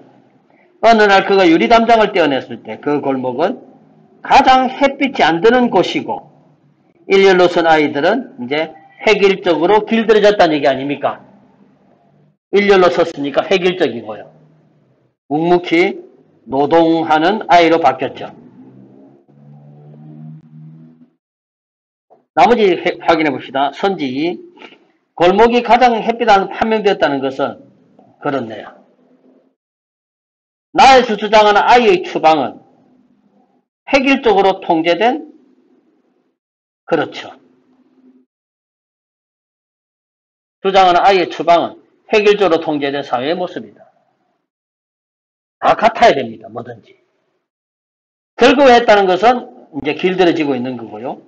어느 날 그가 유리 담장을 떼어냈을 때 그 골목은 가장 햇빛이 안 드는 곳이고 일렬로 선 아이들은 이제 획일적으로 길들여졌다는 얘기 아닙니까? 일렬로 섰으니까 획일적이고요. 묵묵히 노동하는 아이로 바뀌었죠. 나머지 확인해 봅시다. 선지 2. 골목이 가장 햇빛 안 판명되었다는 것은 그렇네요. 나에서 주장하는 아이의 추방은 획일적으로 통제된 그렇죠. 주장하는 아이의 추방은 획일적으로 통제된 사회의 모습이다. 다 같아야 됩니다. 뭐든지. 즐거워했다는 것은 이제 길들여지고 있는 거고요.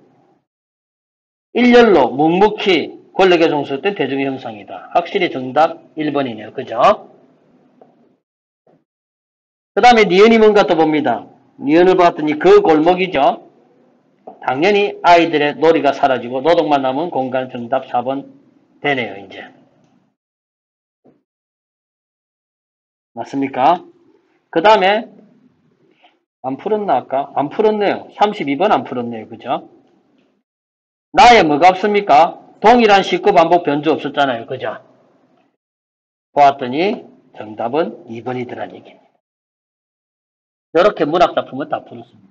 일렬로 묵묵히 권력에 종속된 대중의 형상이다. 확실히 정답 1번이네요. 그죠? 그 다음에 니은이 뭔가 또 봅니다. 니은을 봤더니 그 골목이죠. 당연히 아이들의 놀이가 사라지고 노동만 남은 공간. 정답 4번 되네요. 이제. 맞습니까? 그 다음에 안 풀었나 아까? 안 풀었네요. 32번 안 풀었네요. 그죠? 나에 뭐가 없습니까? 동일한 식구 반복 변주 없었잖아요. 그죠? 보았더니 정답은 2번이더란 얘기입니다. 이렇게 문학작품은 다 풀었습니다.